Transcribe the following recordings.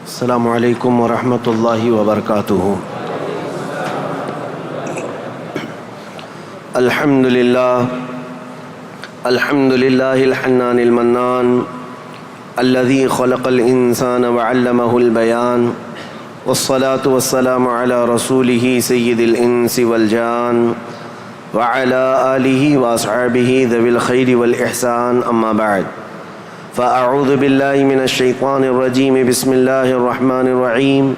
السلام علیکم ورحمۃ اللہ وبرکاتہ۔ الحمد للہ الحنان المنان الذي خلق الانسان وعلمه البیان والصلاة والسلام على رسوله سید الانس والجان وعلى آلہ واصحابہ ذوی الخیر والاحسان، اما بعد فاعوذ باللہ من الشیطان الرجیم، بسم اللہ الرحمن الرحیم۔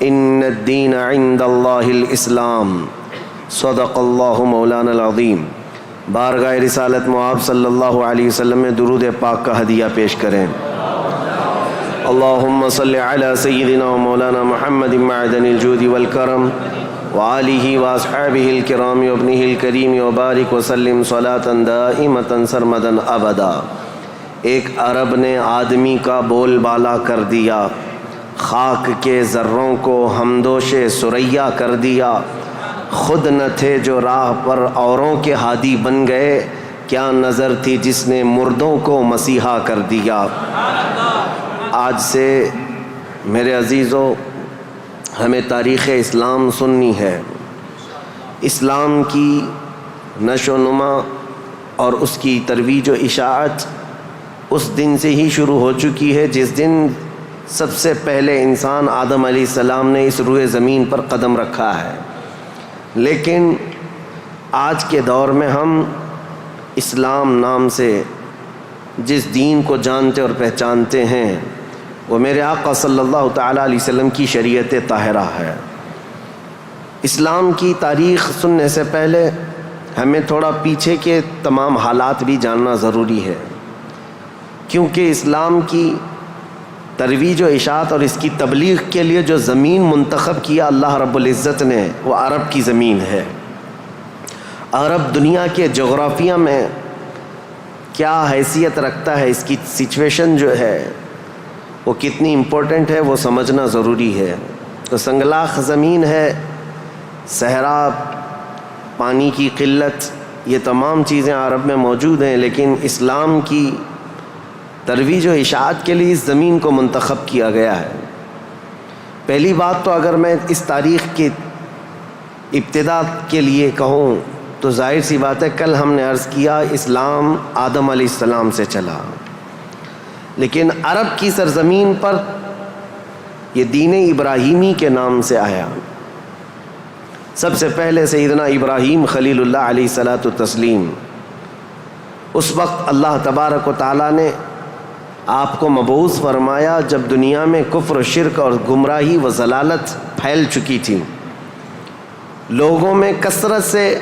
ان الدین عند اللہ الاسلام، صدق اللہ مولانا العظیم۔ بارگاہ رسالت مآب صلی اللہ علیہ وسلم میں درود پاک کا ہدیہ پیش کریں۔ اللہم صلی علی سیدنا و مولانا محمد معدن الجود والکرم وآلہ واصحابہ الکرام وابنہ الکریم وبارک وسلم صلاۃ دائمۃ سرمدا ابدا۔ ایک عرب نے آدمی کا بول بالا کر دیا، خاک کے ذروں کو ہمدوش ثریا کر دیا۔ خود نہ تھے جو راہ پر اوروں کے ہادی بن گئے، کیا نظر تھی جس نے مردوں کو مسیحا کر دیا۔ آج سے میرے عزیزو ہمیں تاریخ اسلام سننی ہے۔ اسلام کی نشو و نما اور اس کی ترویج و اشاعت اس دن سے ہی شروع ہو چکی ہے جس دن سب سے پہلے انسان آدم علیہ السلام نے اس روئے زمین پر قدم رکھا ہے۔ لیکن آج کے دور میں ہم اسلام نام سے جس دین کو جانتے اور پہچانتے ہیں وہ میرے آقا صلی اللہ تعالیٰ علیہ وسلم کی شریعت طاہرہ ہے۔ اسلام کی تاریخ سننے سے پہلے ہمیں تھوڑا پیچھے کے تمام حالات بھی جاننا ضروری ہے، کیونکہ اسلام کی ترویج و اشاعت اور اس کی تبلیغ کے لیے جو زمین منتخب کیا اللہ رب العزت نے، وہ عرب کی زمین ہے۔ عرب دنیا کے جغرافیہ میں کیا حیثیت رکھتا ہے، اس کی سچویشن جو ہے وہ کتنی امپورٹنٹ ہے، وہ سمجھنا ضروری ہے۔ تو سنگلاخ زمین ہے، صحرا، پانی کی قلت، یہ تمام چیزیں عرب میں موجود ہیں، لیکن اسلام کی ترویج و اشاعت کے لیے اس زمین کو منتخب کیا گیا ہے۔ پہلی بات تو اگر میں اس تاریخ کی ابتدا کے لیے کہوں تو ظاہر سی بات ہے، کل ہم نے عرض کیا اسلام آدم علیہ السلام سے چلا، لیکن عرب کی سرزمین پر یہ دین ابراہیمی کے نام سے آیا۔ سب سے پہلے سیدنا ابراہیم خلیل اللہ علیہ الصلاۃ والتسلیم، اس وقت اللہ تبارک و تعالیٰ نے آپ کو مبعوث فرمایا جب دنیا میں کفر و شرک اور گمراہی و ضلالت پھیل چکی تھی، لوگوں میں کثرت سے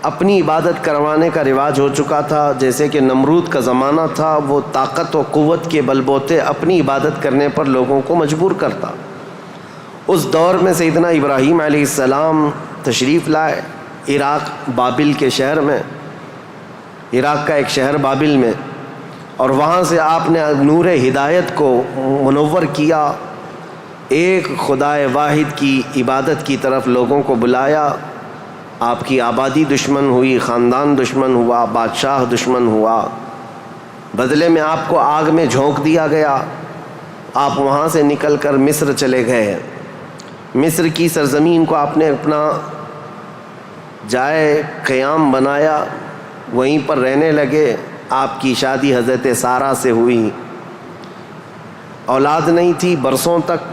اپنی عبادت کروانے کا رواج ہو چکا تھا۔ جیسے کہ نمرود کا زمانہ تھا، وہ طاقت و قوت کے بل بوتے اپنی عبادت کرنے پر لوگوں کو مجبور کرتا۔ اس دور میں سیدنا ابراہیم علیہ السلام تشریف لائے عراق بابل کے شہر میں، عراق کا ایک شہر بابل میں، اور وہاں سے آپ نے نور ہدایت کو منور کیا، ایک خدائے واحد کی عبادت کی طرف لوگوں کو بلایا۔ آپ کی آبادی دشمن ہوئی، خاندان دشمن ہوا، بادشاہ دشمن ہوا، بدلے میں آپ کو آگ میں جھونک دیا گیا۔ آپ وہاں سے نکل کر مصر چلے گئے۔ مصر کی سرزمین کو آپ نے اپنا جائے قیام بنایا، وہیں پر رہنے لگے۔ آپ کی شادی حضرت سارہ سے ہوئی، اولاد نہیں تھی برسوں تک۔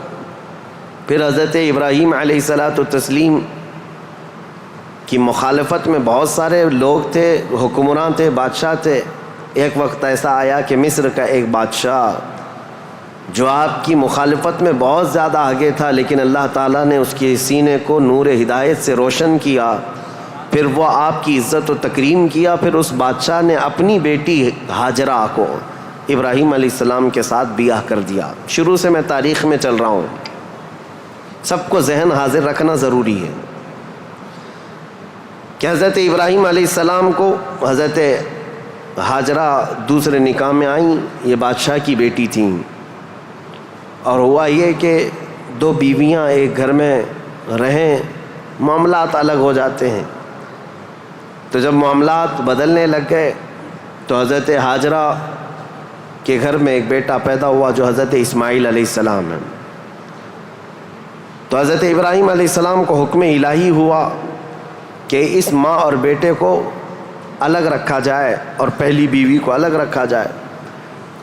پھر حضرت ابراہیم علیہ الصلاۃ والتسلیم کی مخالفت میں بہت سارے لوگ تھے، حکمران تھے، بادشاہ تھے۔ ایک وقت ایسا آیا کہ مصر کا ایک بادشاہ جو آپ کی مخالفت میں بہت زیادہ آگے تھا، لیکن اللہ تعالیٰ نے اس کے سینے کو نور ہدایت سے روشن کیا، پھر وہ آپ کی عزت و تکریم کیا۔ پھر اس بادشاہ نے اپنی بیٹی ہاجرہ کو ابراہیم علیہ السلام کے ساتھ بیاہ کر دیا۔ شروع سے میں تاریخ میں چل رہا ہوں، سب کو ذہن حاضر رکھنا ضروری ہے کہ حضرت ابراہیم علیہ السلام کو حضرت ہاجرہ دوسرے نکاح میں آئیں، یہ بادشاہ کی بیٹی تھیں، اور ہوا یہ کہ دو بیویاں ایک گھر میں رہیں، معاملات الگ ہو جاتے ہیں۔ تو جب معاملات بدلنے لگ گئے تو حضرت ہاجرہ کہ گھر میں ایک بیٹا پیدا ہوا جو حضرت اسماعیل علیہ السلام ہے. تو حضرت ابراہیم علیہ السلام کو حکم الہی ہوا کہ اس ماں اور بیٹے کو الگ رکھا جائے اور پہلی بیوی کو الگ رکھا جائے.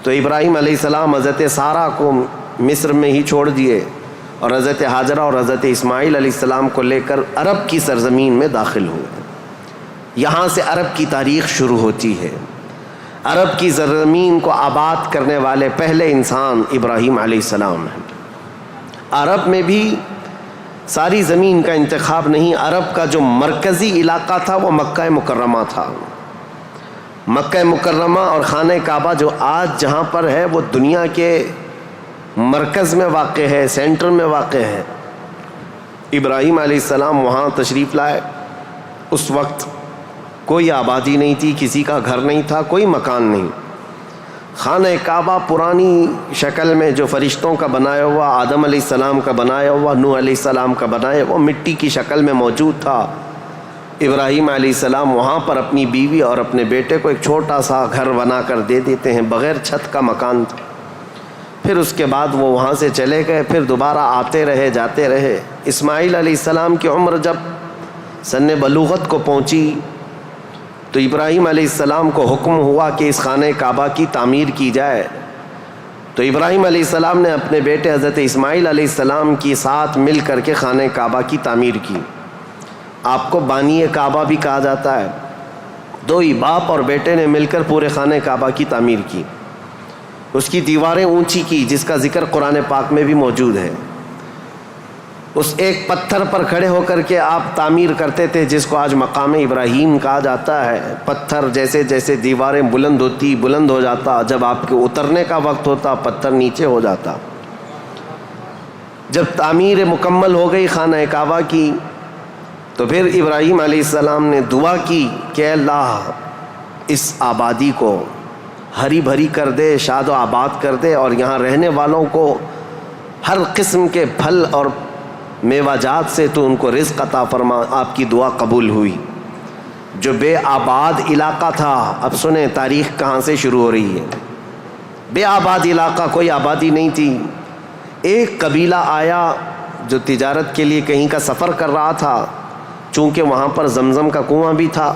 تو ابراہیم علیہ السلام حضرت سارہ کو مصر میں ہی چھوڑ دیے اور حضرت ہاجرہ اور حضرت اسماعیل علیہ السلام کو لے کر عرب کی سرزمین میں داخل ہوئے. یہاں سے عرب کی تاریخ شروع ہوتی ہے. عرب کی سرزمین کو آباد کرنے والے پہلے انسان ابراہیم علیہ السلام ہیں. عرب میں بھی ساری زمین کا انتخاب نہیں، عرب کا جو مرکزی علاقہ تھا وہ مکہ مکرمہ تھا. مکہ مکرمہ اور خانہ کعبہ جو آج جہاں پر ہے وہ دنیا کے مرکز میں واقع ہے، سینٹر میں واقع ہے. ابراہیم علیہ السلام وہاں تشریف لائے. اس وقت کوئی آبادی نہیں تھی، کسی کا گھر نہیں تھا، کوئی مکان نہیں. خانہ کعبہ پرانی شکل میں جو فرشتوں کا بنایا ہوا، آدم علیہ السلام کا بنایا ہوا، نوح علیہ السلام کا بنایا ہوا مٹی کی شکل میں موجود تھا. ابراہیم علیہ السلام وہاں پر اپنی بیوی اور اپنے بیٹے کو ایک چھوٹا سا گھر بنا کر دے دیتے ہیں، بغیر چھت کا مکان تھا. پھر اس کے بعد وہ وہاں سے چلے گئے، پھر دوبارہ آتے رہے جاتے رہے. اسماعیل علیہ السلام کی عمر جب سن بلوغت کو پہنچی تو ابراہیم علیہ السلام کو حکم ہوا کہ اس خانہ کعبہ کی تعمیر کی جائے. تو ابراہیم علیہ السلام نے اپنے بیٹے حضرت اسماعیل علیہ السلام کے ساتھ مل کر کے خانہ کعبہ کی تعمیر کی. آپ کو بانی کعبہ بھی کہا جاتا ہے. دو ہی باپ اور بیٹے نے مل کر پورے خانہ کعبہ کی تعمیر کی. اس کی دیواریں اونچی کی، جس کا ذکر قرآن پاک میں بھی موجود ہے. اس ایک پتھر پر کھڑے ہو کر کے آپ تعمیر کرتے تھے، جس کو آج مقام ابراہیم کہا جاتا ہے. پتھر جیسے جیسے دیواریں بلند ہوتی بلند ہو جاتا، جب آپ کے اترنے کا وقت ہوتا پتھر نیچے ہو جاتا. جب تعمیر مکمل ہو گئی خانہ کعبہ کی تو پھر ابراہیم علیہ السلام نے دعا کی کہ اللہ اس آبادی کو ہری بھری کر دے، شاد و آباد کر دے، اور یہاں رہنے والوں کو ہر قسم کے پھل اور میوہ جات سے تو ان کو رزق عطا فرما. آپ کی دعا قبول ہوئی. جو بے آباد علاقہ تھا، اب سنیں تاریخ کہاں سے شروع ہو رہی ہے. بے آباد علاقہ، کوئی آبادی نہیں تھی. ایک قبیلہ آیا جو تجارت کے لیے کہیں کا سفر کر رہا تھا. چونکہ وہاں پر زمزم کا کنواں بھی تھا.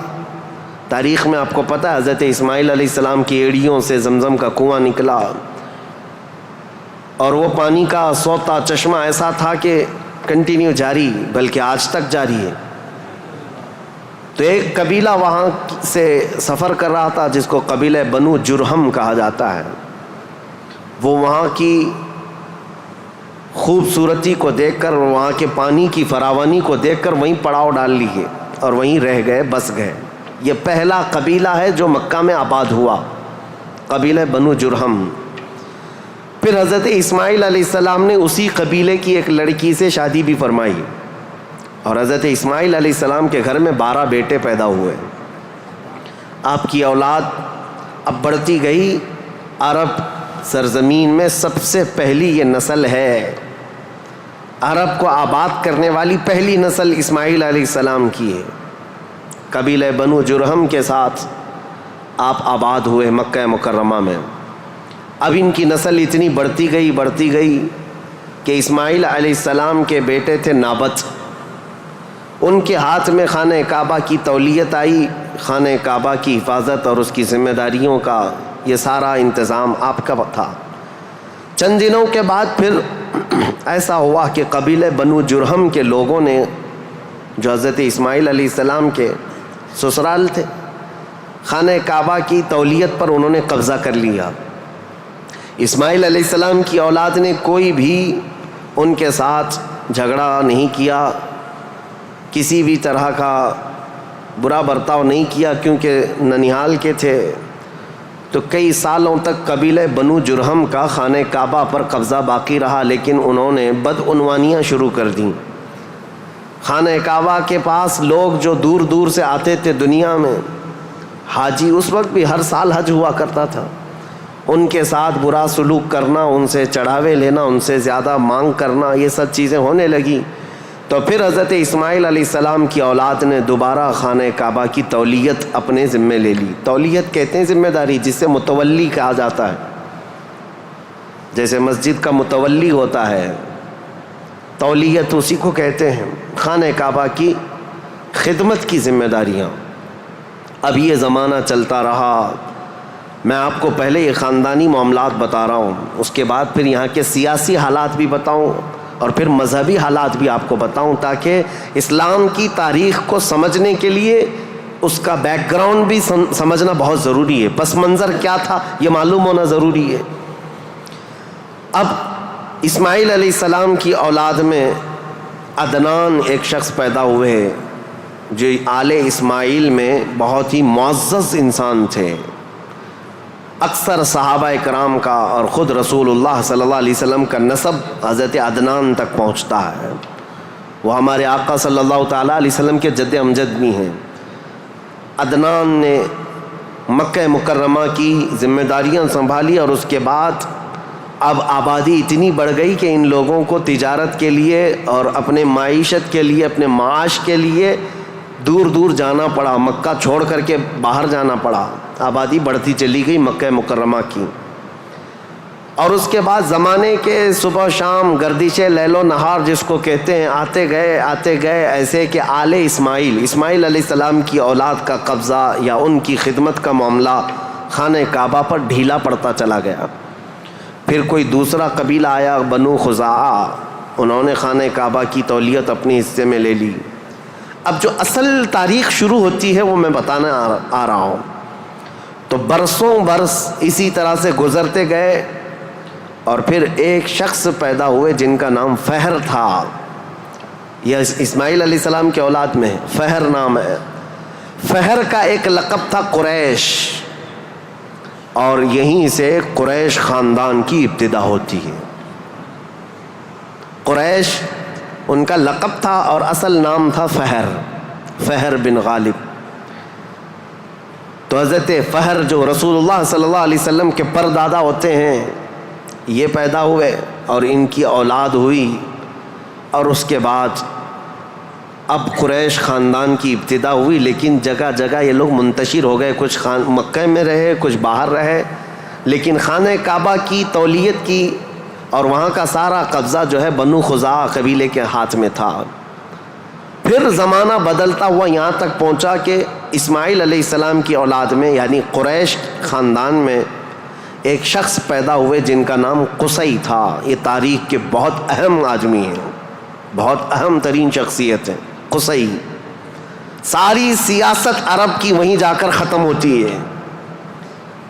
تاریخ میں آپ کو پتہ ہے حضرت اسماعیل علیہ السلام کی ایڑیوں سے زمزم کا کنواں نکلا، اور وہ پانی کا سوتا چشمہ ایسا تھا کہ کنٹینیو جاری، بلکہ آج تک جاری ہے. تو ایک قبیلہ وہاں سے سفر کر رہا تھا جس کو قبیلہ بنو جرہم کہا جاتا ہے. وہ وہاں کی خوبصورتی کو دیکھ کر، وہاں کے پانی کی فراوانی کو دیکھ کر وہیں پڑاؤ ڈال لیے اور وہیں رہ گئے، بس گئے. یہ پہلا قبیلہ ہے جو مکہ میں آباد ہوا، قبیلہ بنو جرہم. پھر حضرت اسماعیل علیہ السلام نے اسی قبیلے کی ایک لڑکی سے شادی بھی فرمائی، اور حضرت اسماعیل علیہ السلام کے گھر میں 12 بیٹے پیدا ہوئے. آپ کی اولاد اب بڑھتی گئی. عرب سرزمین میں سب سے پہلی یہ نسل ہے، عرب کو آباد کرنے والی پہلی نسل اسماعیل علیہ السلام کی ہے. قبیلہ بنو جرہم کے ساتھ آپ آباد ہوئے مکہ مکرمہ میں. اب ان کی نسل اتنی بڑھتی گئی کہ اسماعیل علیہ السلام کے بیٹے تھے نابت. ان کے ہاتھ میں خانہ کعبہ کی تولیت آئی. خانہ کعبہ کی حفاظت اور اس کی ذمہ داریوں کا یہ سارا انتظام آپ کا تھا. چند دنوں کے بعد پھر ایسا ہوا کہ قبیلہ بنو جرہم کے لوگوں نے، جو حضرت اسماعیل علیہ السلام کے سسرال تھے، خانہ کعبہ کی تولیت پر انہوں نے قبضہ کر لیا. اسماعیل علیہ السلام کی اولاد نے کوئی بھی ان کے ساتھ جھگڑا نہیں کیا، کسی بھی طرح کا برا برتاؤ نہیں کیا، کیونکہ ننیہال کے تھے. تو کئی سالوں تک قبیلہ بنو جرہم کا خانہ کعبہ پر قبضہ باقی رہا، لیکن انہوں نے بدعنوانیاں شروع کر دیں. خانہ کعبہ کے پاس لوگ جو دور دور سے آتے تھے دنیا میں، حاجی، اس وقت بھی ہر سال حج ہوا کرتا تھا، ان کے ساتھ برا سلوک کرنا، ان سے چڑھاوے لینا، ان سے زیادہ مانگ کرنا، یہ سب چیزیں ہونے لگی. تو پھر حضرت اسماعیل علیہ السلام کی اولاد نے دوبارہ خانہ کعبہ کی تولیت اپنے ذمے لے لی. تولیت کہتے ہیں ذمہ داری، جس سے متولی کہا جاتا ہے. جیسے مسجد کا متولی ہوتا ہے، تولیت اسی کو کہتے ہیں، خانہ کعبہ کی خدمت کی ذمہ داریاں۔ اب یہ زمانہ چلتا رہا، میں آپ کو پہلے یہ خاندانی معاملات بتا رہا ہوں، اس کے بعد پھر یہاں کے سیاسی حالات بھی بتاؤں اور پھر مذہبی حالات بھی آپ کو بتاؤں، تاکہ اسلام کی تاریخ کو سمجھنے کے لیے اس کا بیک گراؤنڈ بھی سمجھنا بہت ضروری ہے، پس منظر کیا تھا یہ معلوم ہونا ضروری ہے۔ اب اسماعیل علیہ السلام کی اولاد میں عدنان ایک شخص پیدا ہوئے جو آل اسماعیل میں بہت ہی معزز انسان تھے۔ اکثر صحابہ کرام کا اور خود رسول اللہ صلی اللہ علیہ وسلم کا نسب حضرت عدنان تک پہنچتا ہے، وہ ہمارے آقا صلی اللہ تعالیٰ علیہ وسلم کے جد امجد بھی ہیں۔ عدنان نے مکہ مکرمہ کی ذمہ داریاں سنبھالی اور اس کے بعد اب آبادی اتنی بڑھ گئی کہ ان لوگوں کو تجارت کے لیے اور اپنے معیشت کے لیے، اپنے معاش کے لیے دور دور جانا پڑا، مکہ چھوڑ کر کے باہر جانا پڑا، آبادی بڑھتی چلی گئی مکہ مکرمہ کی۔ اور اس کے بعد زمانے کے صبح شام گردش لیل و نہار جس کو کہتے ہیں، آتے گئے ایسے کہ آل اسماعیل علیہ السلام کی اولاد کا قبضہ یا ان کی خدمت کا معاملہ خانہ کعبہ پر ڈھیلا پڑتا چلا گیا۔ پھر کوئی دوسرا قبیلہ آیا، بنو خزاعہ، انہوں نے خانہ کعبہ کی تولیت اپنے حصے میں لے لی۔ اب جو اصل تاریخ شروع ہوتی ہے وہ میں بتانا آ رہا ہوں۔ تو برسوں برس اسی طرح سے گزرتے گئے اور پھر ایک شخص پیدا ہوئے جن کا نام فہر تھا۔ یہ اسماعیل علیہ السلام کے اولاد میں فہر نام ہے۔ فہر کا ایک لقب تھا قریش، اور یہیں سے قریش خاندان کی ابتدا ہوتی ہے۔ قریش ان کا لقب تھا اور اصل نام تھا فہر بن غالب۔ تو حضرت فہر جو رسول اللہ صلی اللہ علیہ وسلم کے پردادا ہوتے ہیں، یہ پیدا ہوئے اور ان کی اولاد ہوئی، اور اس کے بعد اب قریش خاندان کی ابتدا ہوئی، لیکن جگہ جگہ یہ لوگ منتشر ہو گئے، کچھ مکہ میں رہے، کچھ باہر رہے، لیکن خانہ کعبہ کی تولیت کی اور وہاں کا سارا قبضہ جو ہے بنو خزاعہ قبیلے کے ہاتھ میں تھا۔ پھر زمانہ بدلتا ہوا یہاں تک پہنچا کہ اسماعیل علیہ السلام کی اولاد میں یعنی قریش خاندان میں ایک شخص پیدا ہوئے جن کا نام قصی تھا۔ یہ تاریخ کے بہت اہم آدمی ہیں، بہت اہم ترین شخصیت ہے قصی۔ ساری سیاست عرب کی وہیں جا کر ختم ہوتی ہے۔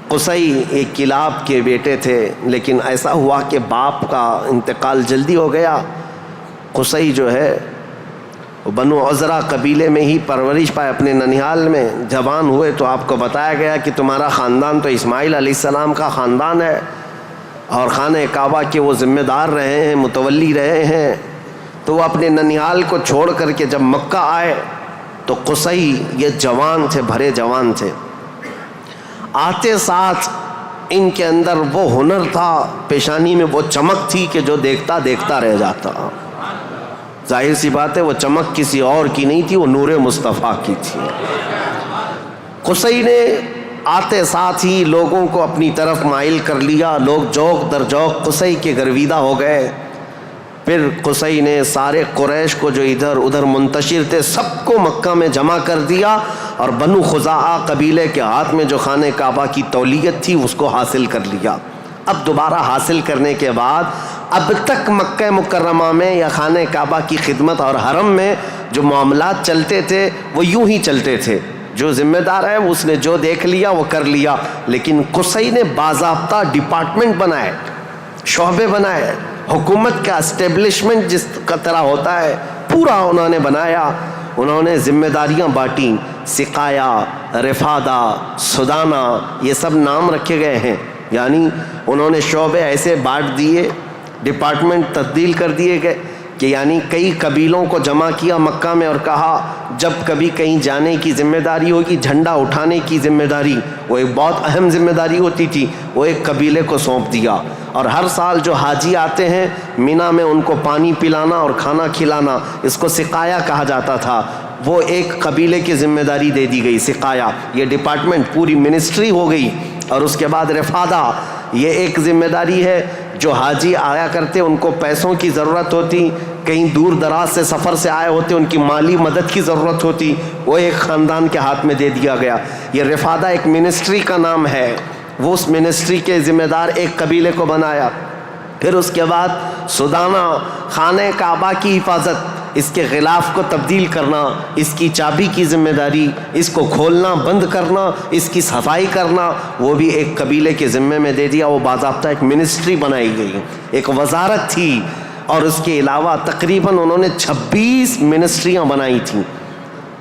قصی ایک کلاب کے بیٹے تھے، لیکن ایسا ہوا کہ باپ کا انتقال جلدی ہو گیا۔ قصی جو ہے بنو عزرا قبیلے میں ہی پرورش پائے اپنے ننیال میں۔ جوان ہوئے تو آپ کو بتایا گیا کہ تمہارا خاندان تو اسماعیل علیہ السلام کا خاندان ہے اور خانہ کعبہ کے وہ ذمہ دار رہے ہیں، متولی رہے ہیں۔ تو وہ اپنے ننیال کو چھوڑ کر کے جب مکہ آئے تو قصی یہ جوان تھے، بھرے جوان تھے۔ آتے ساتھ ان کے اندر وہ ہنر تھا، پیشانی میں وہ چمک تھی کہ جو دیکھتا دیکھتا رہ جاتا۔ ظاہر سی بات ہے وہ چمک کسی اور کی نہیں تھی، وہ نور مصطفیٰ کی تھی۔ قصی نے آتے ساتھ ہی لوگوں کو اپنی طرف مائل کر لیا، لوگ جوق در جوق قصی کے گرویدہ ہو گئے۔ پھر قصی نے سارے قریش کو جو ادھر ادھر منتشر تھے سب کو مکہ میں جمع کر دیا، اور بنو خزاعہ قبیلے کے ہاتھ میں جو خانہ کعبہ کی تولیت تھی اس کو حاصل کر لیا۔ اب دوبارہ حاصل کرنے کے بعد اب تک مکہ مکرمہ میں یا خانہ کعبہ کی خدمت اور حرم میں جو معاملات چلتے تھے وہ یوں ہی چلتے تھے۔ جو ذمہ دار ہے اس نے جو دیکھ لیا وہ کر لیا، لیکن قصی نے باضابطہ ڈپارٹمنٹ بنائے، شعبے بنائے، حکومت کا اسٹیبلشمنٹ جس کا طرح ہوتا ہے پورا انہوں نے بنایا۔ انہوں نے ذمہ داریاں بانٹیں، سقایا، رفادہ، سدانہ، یہ سب نام رکھے گئے ہیں۔ یعنی انہوں نے شعبے ایسے بانٹ دیے، ڈپارٹمنٹ تبدیل کر دیے گئے کہ یعنی کئی قبیلوں کو جمع کیا مکہ میں اور کہا جب کبھی کہیں جانے کی ذمہ داری ہوگی، جھنڈا اٹھانے کی ذمہ داری، وہ ایک بہت اہم ذمہ داری ہوتی تھی، وہ ایک قبیلے کو سونپ دیا۔ اور ہر سال جو حاجی آتے ہیں مینا میں ان کو پانی پلانا اور کھانا کھلانا، اس کو سقایا کہا جاتا تھا، وہ ایک قبیلے کی ذمہ داری دے دی گئی، سقایا، یہ ڈپارٹمنٹ پوری منسٹری ہو گئی۔ اور اس کے بعد رفادہ، یہ ایک ذمہ داری ہے جو حاجی آیا کرتے ان کو پیسوں کی ضرورت ہوتی، کہیں دور دراز سے سفر سے آئے ہوتے ان کی مالی مدد کی ضرورت ہوتی، وہ ایک خاندان کے ہاتھ میں دے دیا گیا۔ یہ رفادہ ایک منسٹری کا نام ہے، وہ اس منسٹری کے ذمہ دار ایک قبیلے کو بنایا۔ پھر اس کے بعد سدانہ، خانہ کعبہ کی حفاظت، اس کے غلاف کو تبدیل کرنا، اس کی چابی کی ذمہ داری، اس کو کھولنا بند کرنا، اس کی صفائی کرنا، وہ بھی ایک قبیلے کے ذمے میں دے دیا۔ وہ باضابطہ ایک منسٹری بنائی گئی، ایک وزارت تھی، اور اس کے علاوہ تقریباً انہوں نے 26 منسٹریاں بنائی تھیں،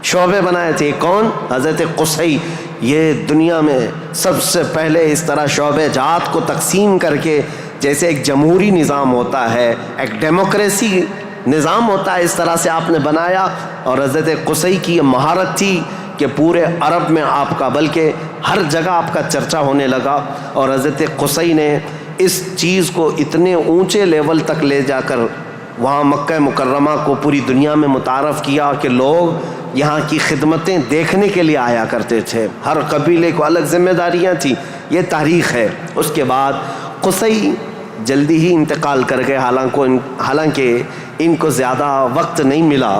شعبے بنائے تھے۔ کون؟ حضرت قصی۔ یہ دنیا میں سب سے پہلے اس طرح شعبے جات کو تقسیم کر کے، جیسے ایک جمہوری نظام ہوتا ہے، ایک ڈیموکریسی نظام ہوتا ہے، اس طرح سے آپ نے بنایا۔ اور حضرت قصی کی یہ مہارت تھی کہ پورے عرب میں آپ کا، بلکہ ہر جگہ آپ کا چرچا ہونے لگا۔ اور حضرت قصی نے اس چیز کو اتنے اونچے لیول تک لے جا کر وہاں مکہ مکرمہ کو پوری دنیا میں متعارف کیا کہ لوگ یہاں کی خدمتیں دیکھنے کے لیے آیا کرتے تھے۔ ہر قبیلے کو الگ ذمہ داریاں تھیں، یہ تاریخ ہے۔ اس کے بعد قصی جلدی ہی انتقال کر گئے، حالانکہ ان کو زیادہ وقت نہیں ملا،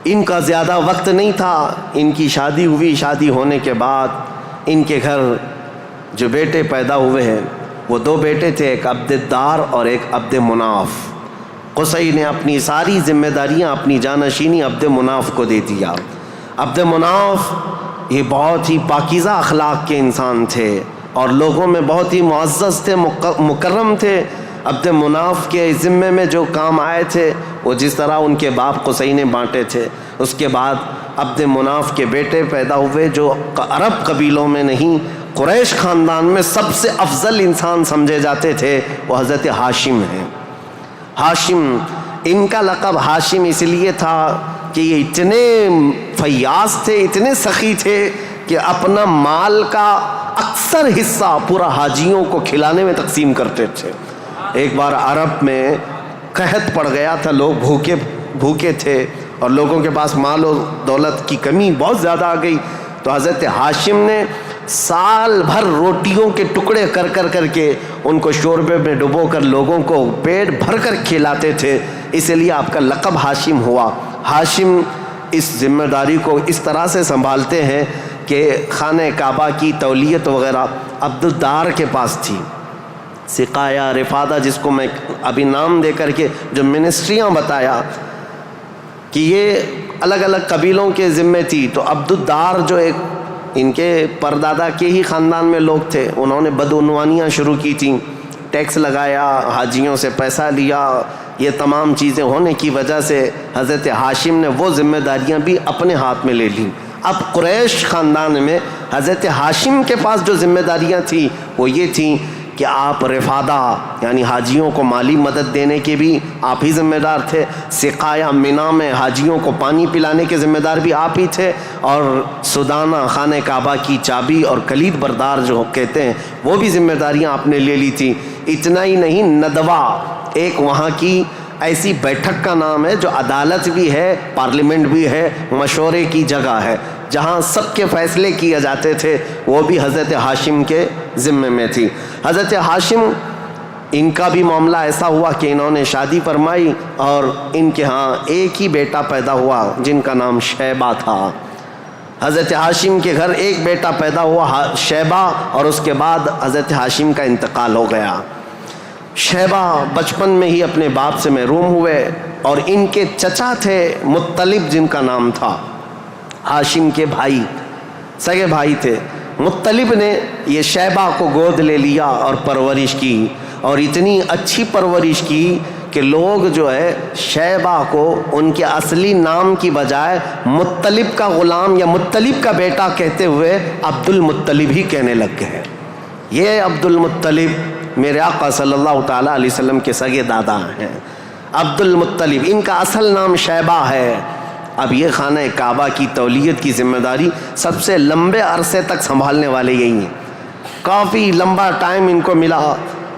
ان کا زیادہ وقت نہیں تھا۔ ان کی شادی ہوئی، شادی ہونے کے بعد ان کے گھر جو بیٹے پیدا ہوئے ہیں وہ 2 بیٹے تھے، ایک عبد الدار اور ایک عبد مناف۔ قصی نے اپنی ساری ذمہ داریاں، اپنی جانشینی عبد مناف کو دے دیا۔ عبد مناف یہ بہت ہی پاکیزہ اخلاق کے انسان تھے اور لوگوں میں بہت ہی معزز تھے، مکرم تھے۔ عبد مناف کے ذمے میں جو کام آئے تھے وہ جس طرح ان کے باپ قصی نے بانٹے تھے۔ اس کے بعد عبد مناف کے بیٹے پیدا ہوئے جو عرب قبیلوں میں نہیں، قریش خاندان میں سب سے افضل انسان سمجھے جاتے تھے، وہ حضرت ہاشم ہیں۔ ہاشم، ان کا لقب ہاشم اس لیے تھا کہ یہ اتنے فیاض تھے، اتنے سخی تھے کہ اپنا مال کا اکثر حصہ پورا حاجیوں کو کھلانے میں تقسیم کرتے تھے۔ ایک بار عرب میں قحط پڑ گیا تھا، لوگ بھوکے تھے اور لوگوں کے پاس مال و دولت کی کمی بہت زیادہ آ گئی، تو حضرت ہاشم نے سال بھر روٹیوں کے ٹکڑے کر کے ان کو شوربے میں ڈبو کر لوگوں کو پیٹ بھر کر کھلاتے تھے، اس لیے آپ کا لقب ہاشم ہوا۔ ہاشم اس ذمہ داری کو اس طرح سے سنبھالتے ہیں کہ خانہ کعبہ کی تولیت وغیرہ عبد الدار کے پاس تھی۔ سقایہ، رفادہ، جس کو میں ابھی نام دے کر کے جو منسٹریاں بتایا کہ یہ الگ الگ قبیلوں کے ذمے تھی، تو عبد الدار جو ایک ان کے پردادا کے ہی خاندان میں لوگ تھے، انہوں نے بدعنوانیاں شروع کی تھیں، ٹیکس لگایا، حاجیوں سے پیسہ لیا، یہ تمام چیزیں ہونے کی وجہ سے حضرت ہاشم نے وہ ذمہ داریاں بھی اپنے ہاتھ میں لے لیں۔ اب قریش خاندان میں حضرت ہاشم کے پاس جو ذمہ داریاں تھیں وہ یہ تھیں کہ آپ رفادہ یعنی حاجیوں کو مالی مدد دینے کے بھی آپ ہی ذمہ دار تھے، سقایہ، مینا میں حاجیوں کو پانی پلانے کے ذمہ دار بھی آپ ہی تھے، اور سدانہ، خانہ کعبہ کی چابی اور کلید بردار جو کہتے ہیں وہ بھی ذمہ داریاں آپ نے لے لی تھی۔ اتنا ہی نہیں، ندوہ ایک وہاں کی ایسی بیٹھک کا نام ہے جو عدالت بھی ہے، پارلیمنٹ بھی ہے، مشورے کی جگہ ہے، جہاں سب کے فیصلے کیے جاتے تھے، وہ بھی حضرت ہاشم کے ذمے میں تھی۔ حضرت ہاشم، ان کا بھی معاملہ ایسا ہوا کہ انہوں نے شادی فرمائی اور ان کے ہاں ایک ہی بیٹا پیدا ہوا جن کا نام شیبہ تھا۔ حضرت ہاشم کے گھر ایک بیٹا پیدا ہوا شیبہ، اور اس کے بعد حضرت ہاشم کا انتقال ہو گیا۔ شیبہ بچپن میں ہی اپنے باپ سے محروم ہوئے، اور ان کے چچا تھے مطلب، جن کا نام تھا، ہاشم کے بھائی، سگے بھائی تھے۔ مطلب نے یہ شیبہ کو گود لے لیا اور پرورش کی، اور اتنی اچھی پرورش کی کہ لوگ جو ہے شیبہ کو ان کے اصلی نام کی بجائے مطلب کا غلام یا مطلب کا بیٹا کہتے ہوئے عبد المطلب ہی کہنے لگ گئے۔ یہ عبد المطلب میرے آقا صلی اللہ تعالیٰ علیہ وسلم کے سگے دادا ہیں، عبد المطلب، ان کا اصل نام شیبہ ہے۔ اب یہ خانہ کعبہ کی تولیت کی ذمہ داری سب سے لمبے عرصے تک سنبھالنے والے یہی ہیں، کافی لمبا ٹائم ان کو ملا۔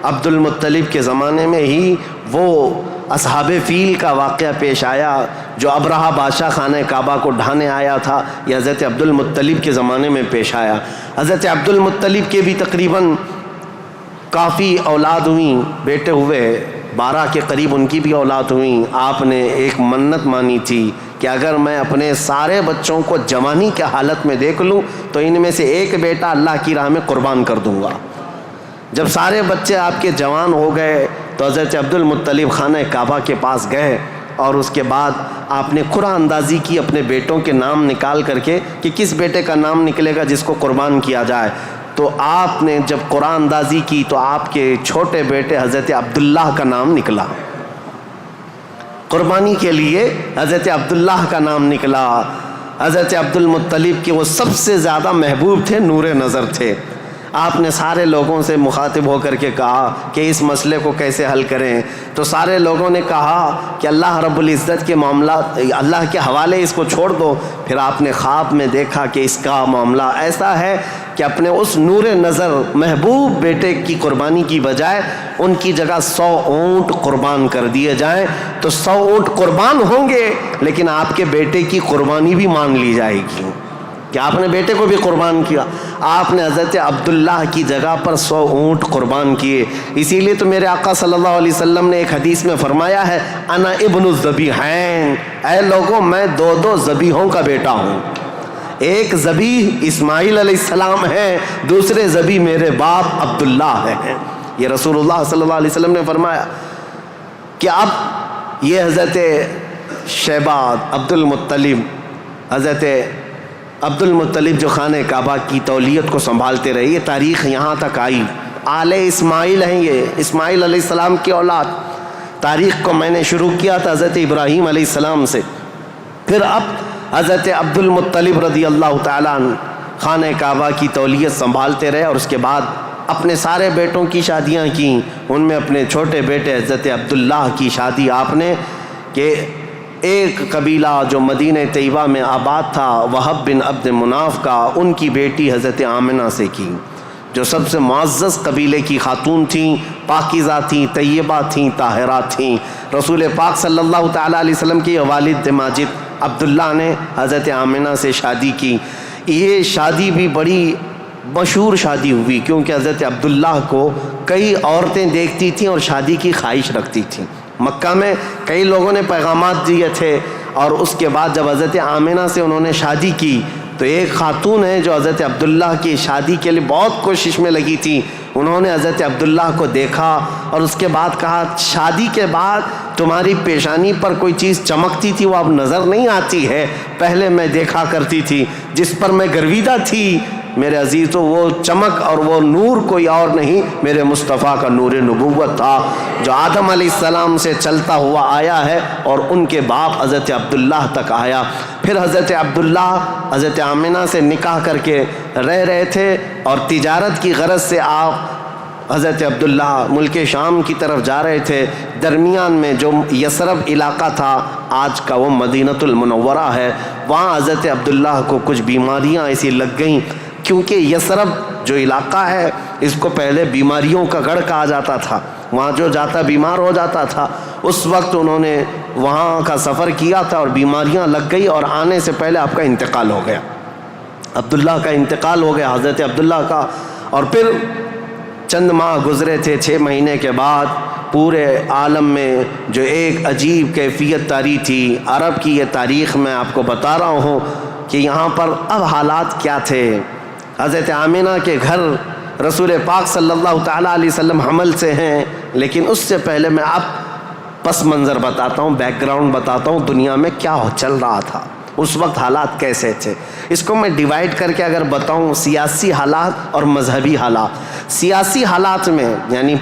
عبد المطلب کے زمانے میں ہی وہ اصحاب فیل کا واقعہ پیش آیا، جو ابرہہ بادشاہ خانہ کعبہ کو ڈھانے آیا تھا، یہ حضرت عبد المطلب کے زمانے میں پیش آیا۔ حضرت عبد المطلب کے بھی تقریباً کافی اولاد ہوئیں، بیٹے ہوئے 12 کے قریب ان کی بھی اولاد ہوئیں. آپ نے ایک منت مانی تھی کہ اگر میں اپنے سارے بچوں کو جوانی کے حالت میں دیکھ لوں تو ان میں سے ایک بیٹا اللہ کی راہ میں قربان کر دوں گا. جب سارے بچے آپ کے جوان ہو گئے تو حضرت عبد المطلب خانہ کعبہ کے پاس گئے اور اس کے بعد آپ نے قرعہ اندازی کی اپنے بیٹوں کے نام نکال کر کے کہ کس بیٹے کا نام نکلے گا جس کو قربان کیا جائے. تو آپ نے جب قرعہ اندازی کی تو آپ کے چھوٹے بیٹے حضرت عبداللہ کا نام نکلا. قربانی کے لیے حضرت عبداللہ کا نام نکلا. حضرت عبد المطلب کے وہ سب سے زیادہ محبوب تھے، نور نظر تھے. آپ نے سارے لوگوں سے مخاطب ہو کر کے کہا کہ اس مسئلے کو کیسے حل کریں. تو سارے لوگوں نے کہا کہ اللہ رب العزت کے معاملات اللہ کے حوالے اس کو چھوڑ دو. پھر آپ نے خواب میں دیکھا کہ اس کا معاملہ ایسا ہے کہ اپنے اس نور نظر محبوب بیٹے کی قربانی کی بجائے ان کی جگہ 100 اونٹ قربان کر دیے جائیں. تو 100 اونٹ قربان ہوں گے لیکن آپ کے بیٹے کی قربانی بھی مان لی جائے گی کہ آپ نے بیٹے کو بھی قربان کیا. آپ نے حضرت عبداللہ کی جگہ پر 100 اونٹ قربان کیے. اسی لیے تو میرے آقا صلی اللہ علیہ وسلم نے ایک حدیث میں فرمایا ہے انا ابن الذبیحین، اے لوگوں میں 2 ذبیحوں کا بیٹا ہوں. ایک ذبیح اسماعیل علیہ السلام ہے، دوسرے ذبیح میرے باپ عبداللہ ہیں. یہ رسول اللہ صلی اللہ علیہ وسلم نے فرمایا کہ اب یہ حضرت شیبہ عبد المطلب، حضرت عبد المطلب جو خانہ کعبہ کی تولیت کو سنبھالتے رہے، یہ تاریخ یہاں تک آئی. آل اسماعیل ہیں، یہ اسماعیل علیہ السلام کی اولاد. تاریخ کو میں نے شروع کیا تھا حضرت ابراہیم علیہ السلام سے. پھر اب حضرت عبد المطلب رضی اللہ تعالیٰ عنہ خانہ کعبہ کی تولیت سنبھالتے رہے اور اس کے بعد اپنے سارے بیٹوں کی شادیاں کیں. ان میں اپنے چھوٹے بیٹے حضرت عبداللہ کی شادی آپ نے کہ ایک قبیلہ جو مدینہ طیبہ میں آباد تھا وہب بن عبد مناف کا، ان کی بیٹی حضرت آمنہ سے کی، جو سب سے معزز قبیلے کی خاتون تھیں، پاکیزہ تھیں، طیبہ تھیں، طاہرہ تھیں. رسول پاک صلی اللہ تعالیٰ علیہ وسلم کے والد ماجد عبداللہ نے حضرت آمنہ سے شادی کی. یہ شادی بھی بڑی مشہور شادی ہوئی کیونکہ حضرت عبداللہ کو کئی عورتیں دیکھتی تھیں اور شادی کی خواہش رکھتی تھیں. مکہ میں کئی لوگوں نے پیغامات دیے تھے اور اس کے بعد جب حضرت آمنہ سے انہوں نے شادی کی تو ایک خاتون ہے جو حضرت عبداللہ کی شادی کے لیے بہت کوشش میں لگی تھی. انہوں نے حضرت عبداللہ کو دیکھا اور اس کے بعد کہا شادی کے بعد تمہاری پیشانی پر کوئی چیز چمکتی تھی وہ اب نظر نہیں آتی ہے، پہلے میں دیکھا کرتی تھی جس پر میں گرویدہ تھی میرے عزیز، تو وہ چمک اور وہ نور کوئی اور نہیں میرے مصطفیٰ کا نور نبوت تھا جو آدم علیہ السلام سے چلتا ہوا آیا ہے اور ان کے باپ حضرت عبداللہ تک آیا. پھر حضرت عبداللہ حضرت آمنہ سے نکاح کر کے رہ رہے تھے اور تجارت کی غرض سے آپ حضرت عبداللہ ملک شام کی طرف جا رہے تھے. درمیان میں جو یثرب علاقہ تھا آج کا وہ مدینۃ المنورہ ہے، وہاں حضرت عبداللہ کو کچھ بیماریاں ایسی لگ گئیں کیونکہ یثرب جو علاقہ ہے اس کو پہلے بیماریوں کا گڑھ کہا جاتا تھا، وہاں جو جاتا بیمار ہو جاتا تھا. اس وقت انہوں نے وہاں کا سفر کیا تھا اور بیماریاں لگ گئی اور آنے سے پہلے آپ کا انتقال ہو گیا. عبداللہ کا انتقال ہو گیا حضرت عبداللہ کا. اور پھر چند ماہ گزرے تھے، 6 مہینے کے بعد پورے عالم میں جو ایک عجیب کیفیت طاری تھی. عرب کی یہ تاریخ میں آپ کو بتا رہا ہوں کہ یہاں پر اب حالات کیا تھے. حضرت آمنہ کے گھر رسول پاک صلی اللہ تعالیٰ علیہ وسلم حمل سے ہیں، لیکن اس سے پہلے میں اب پس منظر بتاتا ہوں، بیک گراؤنڈ بتاتا ہوں دنیا میں کیا چل رہا تھا اس وقت، حالات کیسے تھے. اس کو میں ڈیوائیڈ کر کے اگر بتاؤں سیاسی حالات اور مذہبی حالات. سیاسی حالات میں یعنی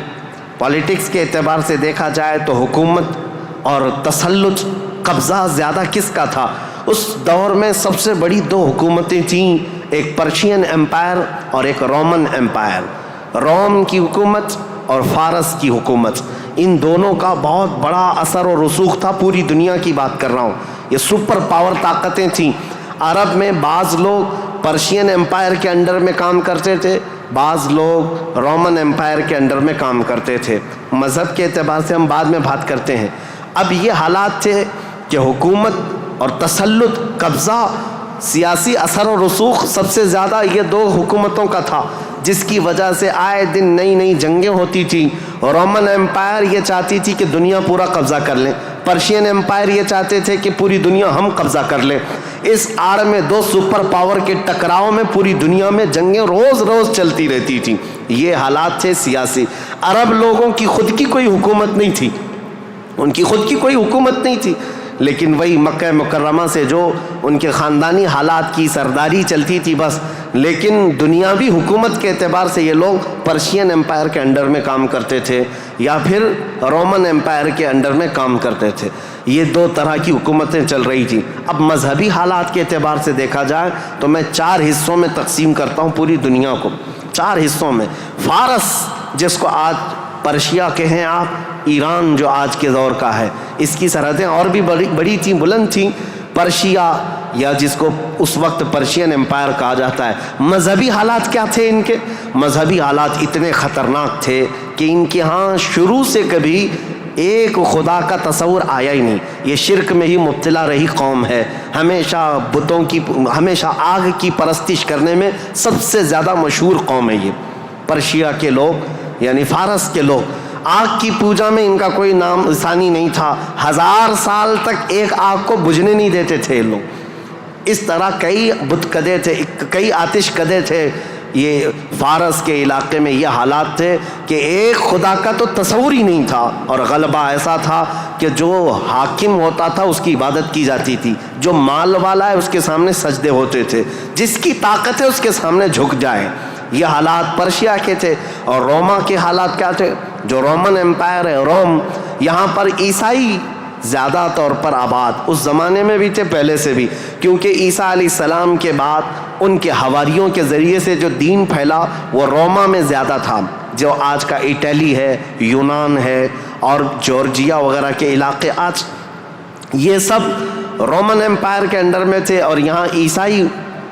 پالیٹکس کے اعتبار سے دیکھا جائے تو حکومت اور تسلط قبضہ زیادہ کس کا تھا؟ اس دور میں سب سے بڑی 2 حکومتیں تھیں، ایک پرشین امپائر اور ایک رومن امپائر. روم کی حکومت اور فارس کی حکومت، ان دونوں کا بہت بڑا اثر و رسوخ تھا. پوری دنیا کی بات کر رہا ہوں، یہ سپر پاور طاقتیں تھیں. عرب میں بعض لوگ پرشین امپائر کے انڈر میں کام کرتے تھے، بعض لوگ رومن امپائر کے انڈر میں کام کرتے تھے. مذہب کے اعتبار سے ہم بعد میں بات کرتے ہیں. اب یہ حالات تھے کہ حکومت اور تسلط، قبضہ، سیاسی اثر و رسوخ سب سے زیادہ یہ 2 حکومتوں کا تھا جس کی وجہ سے آئے دن نئی نئی جنگیں ہوتی تھیں. رومن ایمپائر یہ چاہتی تھی کہ دنیا پورا قبضہ کر لیں، پرشین ایمپائر یہ چاہتے تھے کہ پوری دنیا ہم قبضہ کر لیں. اس آڑ میں دو سپر پاور کے ٹکراؤ میں پوری دنیا میں جنگیں روز روز چلتی رہتی تھیں. یہ حالات تھے سیاسی. عرب لوگوں کی خود کی کوئی حکومت نہیں تھی، ان کی خود کی کوئی حکومت نہیں تھی، لیکن وہی مکہ مکرمہ سے جو ان کے خاندانی حالات کی سرداری چلتی تھی بس. لیکن دنیاوی حکومت کے اعتبار سے یہ لوگ پرشین ایمپائر کے انڈر میں کام کرتے تھے یا پھر رومن ایمپائر کے انڈر میں کام کرتے تھے. یہ دو طرح کی حکومتیں چل رہی تھیں. اب مذہبی حالات کے اعتبار سے دیکھا جائے تو میں 4 حصوں میں تقسیم کرتا ہوں پوری دنیا کو. 4 حصوں میں فارس، جس کو آج پرشیا کہیں آپ، ایران جو آج کے دور کا ہے، اس کی سرحدیں اور بھی بڑی تھیں، بلند تھیں. پرشیا یا جس کو اس وقت پرشین ایمپائر کہا جاتا ہے. مذہبی حالات کیا تھے ان کے؟ مذہبی حالات اتنے خطرناک تھے کہ ان کے ہاں شروع سے کبھی ایک خدا کا تصور آیا ہی نہیں. یہ شرک میں ہی مبتلا رہی قوم ہے. ہمیشہ بتوں کی، ہمیشہ آگ کی پرستش کرنے میں سب سے زیادہ مشہور قوم ہے یہ پرشیا کے لوگ، یعنی فارس کے لوگ. آگ کی پوجا میں ان کا کوئی نام ثانی نہیں تھا. 1000 سال تک ایک آگ کو بجھنے نہیں دیتے تھے لوگ. اس طرح کئی بت کدے تھے، کئی آتش کدے تھے. یہ فارس کے علاقے میں یہ حالات تھے کہ ایک خدا کا تو تصور ہی نہیں تھا، اور غلبہ ایسا تھا کہ جو حاکم ہوتا تھا اس کی عبادت کی جاتی تھی، جو مال والا ہے اس کے سامنے سجدے ہوتے تھے، جس کی طاقت ہے اس کے سامنے جھک جائے. یہ حالات پرشیا کے تھے. اور روما کے حالات کیا تھے؟ جو رومن ایمپائر ہے روم، یہاں پر عیسائی زیادہ طور پر آباد، اس زمانے میں بھی تھے، پہلے سے بھی، کیونکہ عیسیٰ علیہ السلام کے بعد ان کے حواریوں کے ذریعے سے جو دین پھیلا وہ روما میں زیادہ تھا، جو آج کا اٹلی ہے، یونان ہے اور جورجیا وغیرہ کے علاقے آج یہ سب رومن ایمپائر کے انڈر میں تھے، اور یہاں عیسائی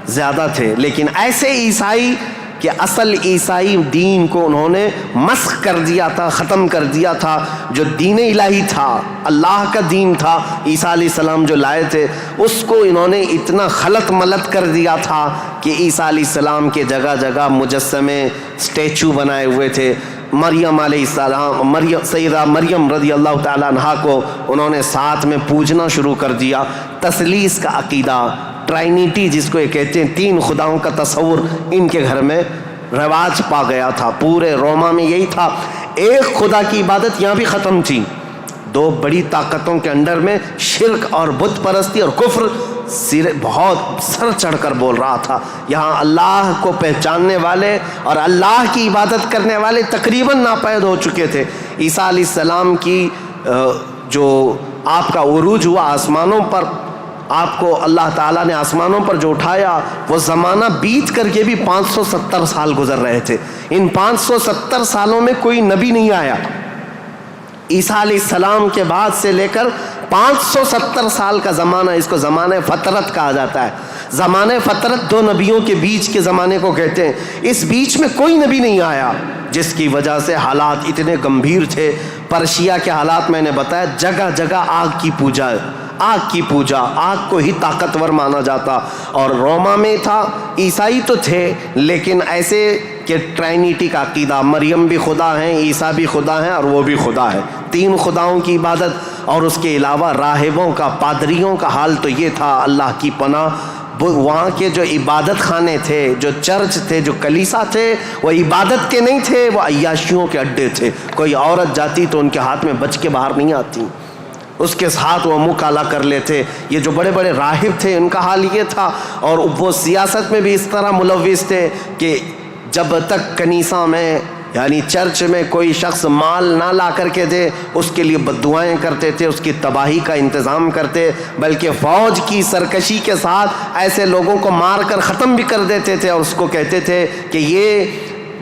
زیادہ تھے. لیکن ایسے عیسائی کہ اصل عیسائی دین کو انہوں نے مسخ کر دیا تھا، ختم کر دیا تھا. جو دین الہی تھا، اللہ کا دین تھا، عیسیٰ علیہ السلام جو لائے تھے، اس کو انہوں نے اتنا خلط ملط کر دیا تھا کہ عیسیٰ علیہ السلام کے جگہ جگہ مجسمے، اسٹیچو بنائے ہوئے تھے. مریم علیہ السلام، سیدہ مریم رضی اللہ تعالیٰ عنہا کو انہوں نے ساتھ میں پوجنا شروع کر دیا. تثلیث کا عقیدہ، ٹرائنیٹی جس کو یہ کہتے ہیں، 3 خداؤں کا تصور ان کے گھر میں رواج پا گیا تھا. پورے روما میں یہی تھا. ایک خدا کی عبادت یہاں بھی ختم تھی. 2 بڑی طاقتوں کے انڈر میں شرک اور بت پرستی اور کفر بہت سر چڑھ کر بول رہا تھا. یہاں اللہ کو پہچاننے والے اور اللہ کی عبادت کرنے والے تقریباً ناپید ہو چکے تھے. عیسیٰ علیہ السلام کی جو آپ کا عروج ہوا آسمانوں پر، آپ کو اللہ تعالیٰ نے آسمانوں پر جو اٹھایا، وہ زمانہ بیت کر کے بھی 570 سال گزر رہے تھے. ان 570 سالوں میں کوئی نبی نہیں آیا. عیسیٰ علیہ السلام کے بعد سے لے کر 570 سال کا زمانہ، اس کو زمانہ فترت کہا جاتا ہے. زمانہ فترت 2 نبیوں کے بیچ کے زمانے کو کہتے ہیں. اس بیچ میں کوئی نبی نہیں آیا، جس کی وجہ سے حالات اتنے گمبھیر تھے. پرشیا کے حالات میں نے بتایا، جگہ جگہ آگ کی پوجا، آگ کی پوجا، آگ کو ہی طاقتور مانا جاتا. اور روما میں تھا، عیسائی تو تھے لیکن ایسے کہ ٹرائنیٹی کا عقیدہ، مریم بھی خدا ہیں، عیسیٰ بھی خدا ہیں اور وہ بھی خدا ہے. 3 خداؤں کی عبادت. اور اس کے علاوہ راہبوں کا، پادریوں کا حال تو یہ تھا، اللہ کی پناہ، وہاں کے جو عبادت خانے تھے، جو چرچ تھے، جو کلیسا تھے، وہ عبادت کے نہیں تھے، وہ عیاشیوں کے اڈے تھے. کوئی عورت جاتی تو ان کے ہاتھ میں بچ کے باہر نہیں آتی، اس کے ساتھ وہ منہ کالا کر لیتے. یہ جو بڑے بڑے راہب تھے ان کا حال یہ تھا. اور وہ سیاست میں بھی اس طرح ملوث تھے کہ جب تک کنیسہ میں یعنی چرچ میں کوئی شخص مال نہ لا کر کے دے، اس کے لیے بد دعائیں کرتے تھے، اس کی تباہی کا انتظام کرتے، بلکہ فوج کی سرکشی کے ساتھ ایسے لوگوں کو مار کر ختم بھی کر دیتے تھے. اور اس کو کہتے تھے کہ یہ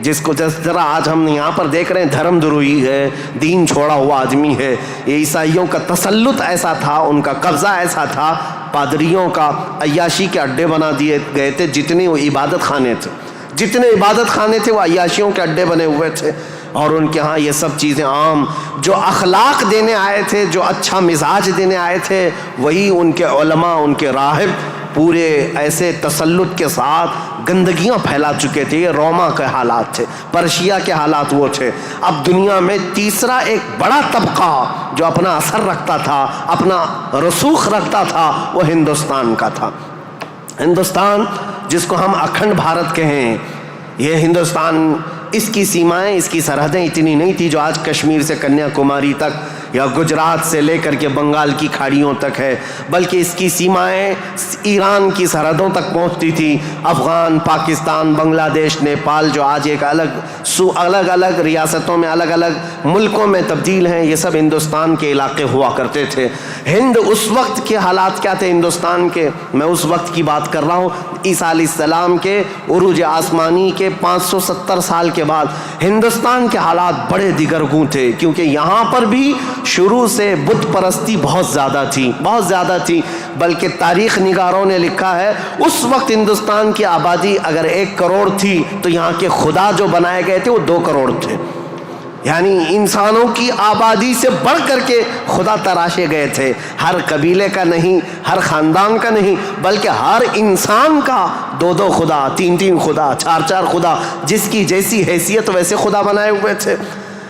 جس کو جس طرح آج ہم یہاں پر دیکھ رہے ہیں دھرم دروہی ہے، دین چھوڑا ہوا آدمی ہے. یہ عیسائیوں کا تسلط ایسا تھا، ان کا قبضہ ایسا تھا، پادریوں کا عیاشی کے اڈے بنا دیے گئے تھے. جتنے وہ عبادت خانے تھے، جتنے عبادت خانے تھے وہ عیاشیوں کے اڈے بنے ہوئے تھے. اور ان کے ہاں یہ سب چیزیں عام. جو اخلاق دینے آئے تھے، جو اچھا مزاج دینے آئے تھے، وہی ان کے علماء، ان کے راہب پورے ایسے تسلط کے ساتھ گندگیاں پھیلا چکے تھے. یہ روما کے حالات تھے, پرشیا کے حالات وہ تھے. اب دنیا میں تیسرا ایک بڑا طبقہ جو اپنا اثر رکھتا تھا, اپنا رسوخ رکھتا تھا, وہ ہندوستان کا تھا. ہندوستان جس کو ہم اکھنڈ بھارت کہیں, یہ ہندوستان, اس کی سیمائیں, اس کی سرحدیں اتنی نہیں تھی جو آج کشمیر سے کنیا کماری تک یا گجرات سے لے کر کے بنگال کی کھاڑیوں تک ہے, بلکہ اس کی سیمائیں ایران کی سرحدوں تک پہنچتی تھی. افغان, پاکستان, بنگلہ دیش, نیپال جو آج ایک الگ الگ ریاستوں میں, الگ الگ ملکوں میں تبدیل ہیں, یہ سب ہندوستان کے علاقے ہوا کرتے تھے. ہند اس وقت کے حالات کیا تھے ہندوستان کے, میں اس وقت کی بات کر رہا ہوں. عیسیٰ علیہ السلام کے عروج آسمانی کے 570 سال کے بعد ہندوستان کے حالات بڑے دیگرگوں تھے, کیونکہ یہاں پر بھی شروع سے بت پرستی بہت زیادہ تھی. بلکہ تاریخ نگاروں نے لکھا ہے اس وقت ہندوستان کی آبادی اگر 1 کروڑ تھی تو یہاں کے خدا جو بنائے گئے تھے وہ 2 کروڑ تھے. یعنی انسانوں کی آبادی سے بڑھ کر کے خدا تراشے گئے تھے. ہر قبیلے کا نہیں, ہر خاندان کا نہیں, بلکہ ہر انسان کا 2 خدا, 3 خدا, 4 خدا, جس کی جیسی حیثیت ویسے خدا بنائے ہوئے تھے.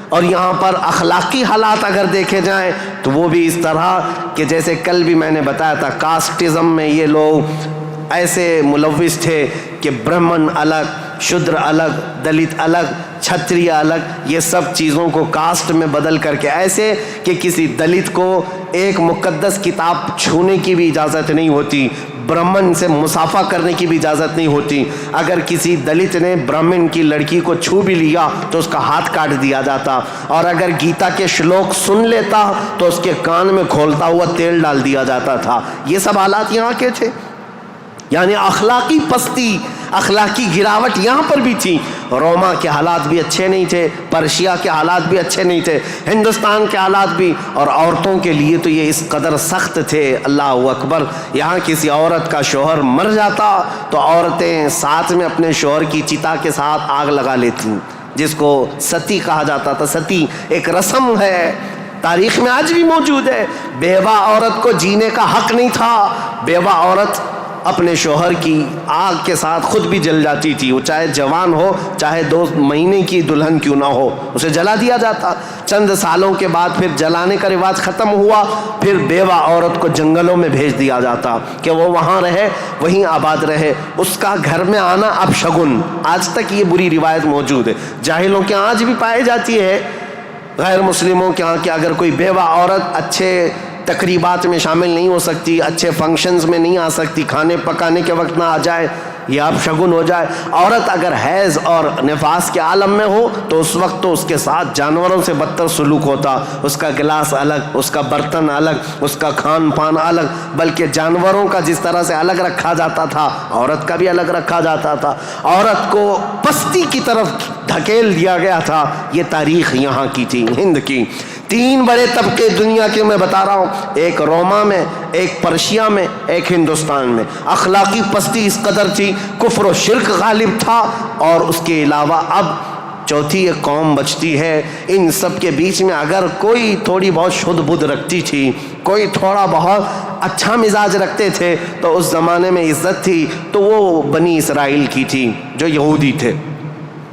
اور یہاں پر اخلاقی حالات اگر دیکھے جائیں تو وہ بھی اس طرح کہ جیسے کل بھی میں نے بتایا تھا, کاسٹزم میں یہ لوگ ایسے ملوث تھے کہ برہمن الگ, شودر الگ, دلت الگ, چھتریہ الگ, یہ سب چیزوں کو کاسٹ میں بدل کر کے, ایسے کہ کسی دلت کو ایک مقدس کتاب چھونے کی بھی اجازت نہیں ہوتی, برہمن سے مصافحہ کرنے کی بھی اجازت نہیں ہوتی. اگر کسی دلت نے برہمن کی لڑکی کو چھو بھی لیا تو اس کا ہاتھ کاٹ دیا جاتا, اور اگر گیتا کے شلوک سن لیتا تو اس کے کان میں کھولتا ہوا تیل ڈال دیا جاتا تھا. یہ سب حالات یہاں کے تھے. یعنی اخلاقی پستی, اخلاقی گراوٹ یہاں پر بھی تھی. روما کے حالات بھی اچھے نہیں تھے, پرشیا کے حالات بھی اچھے نہیں تھے, ہندوستان کے حالات بھی. اور عورتوں کے لیے تو یہ اس قدر سخت تھے, اللہ اکبر. یہاں کسی عورت کا شوہر مر جاتا تو عورتیں ساتھ میں اپنے شوہر کی چتا کے ساتھ آگ لگا لیتی, جس کو ستی کہا جاتا تھا. ستی ایک رسم ہے, تاریخ میں آج بھی موجود ہے. بیوہ عورت کو جینے کا حق نہیں تھا. بیوہ عورت اپنے شوہر کی آگ کے ساتھ خود بھی جل جاتی تھی, وہ چاہے جوان ہو, چاہے 2 مہینے کی دلہن کیوں نہ ہو, اسے جلا دیا جاتا. چند سالوں کے بعد پھر جلانے کا رواج ختم ہوا, پھر بیوہ عورت کو جنگلوں میں بھیج دیا جاتا کہ وہ وہاں رہے, وہیں آباد رہے. اس کا گھر میں آنا اب شگن, آج تک یہ بری روایت موجود ہے. جاہلوں کے آج بھی پائی جاتی ہے, غیر مسلموں کے ہاں کہ اگر کوئی بیوہ عورت اچھے تقریبات میں شامل نہیں ہو سکتی, اچھے فنکشنز میں نہیں آ سکتی, کھانے پکانے کے وقت نہ آ جائے, یہ اب شگن ہو جائے. عورت اگر حیض اور نفاس کے عالم میں ہو تو اس وقت تو اس کے ساتھ جانوروں سے بدتر سلوک ہوتا. اس کا گلاس الگ, اس کا برتن الگ, اس کا کھان پان الگ, بلکہ جانوروں کا جس طرح سے الگ رکھا جاتا تھا عورت کا بھی الگ رکھا جاتا تھا. عورت کو پستی کی طرف دھکیل دیا گیا تھا. یہ تاریخ یہاں کی تھی, ہند کی. 3 بڑے طبقے دنیا کے میں بتا رہا ہوں, ایک روما میں, ایک پرشیا میں, ایک ہندوستان میں. اخلاقی پستی اس قدر تھی, کفر و شرک غالب تھا, اور اس کے علاوہ اب چوتھی ایک قوم بچتی ہے. ان سب کے بیچ میں اگر کوئی تھوڑی بہت شدھ بدھ رکھتی تھی, کوئی تھوڑا بہت اچھا مزاج رکھتے تھے, تو اس زمانے میں عزت تھی, تو وہ بنی اسرائیل کی تھی جو یہودی تھے,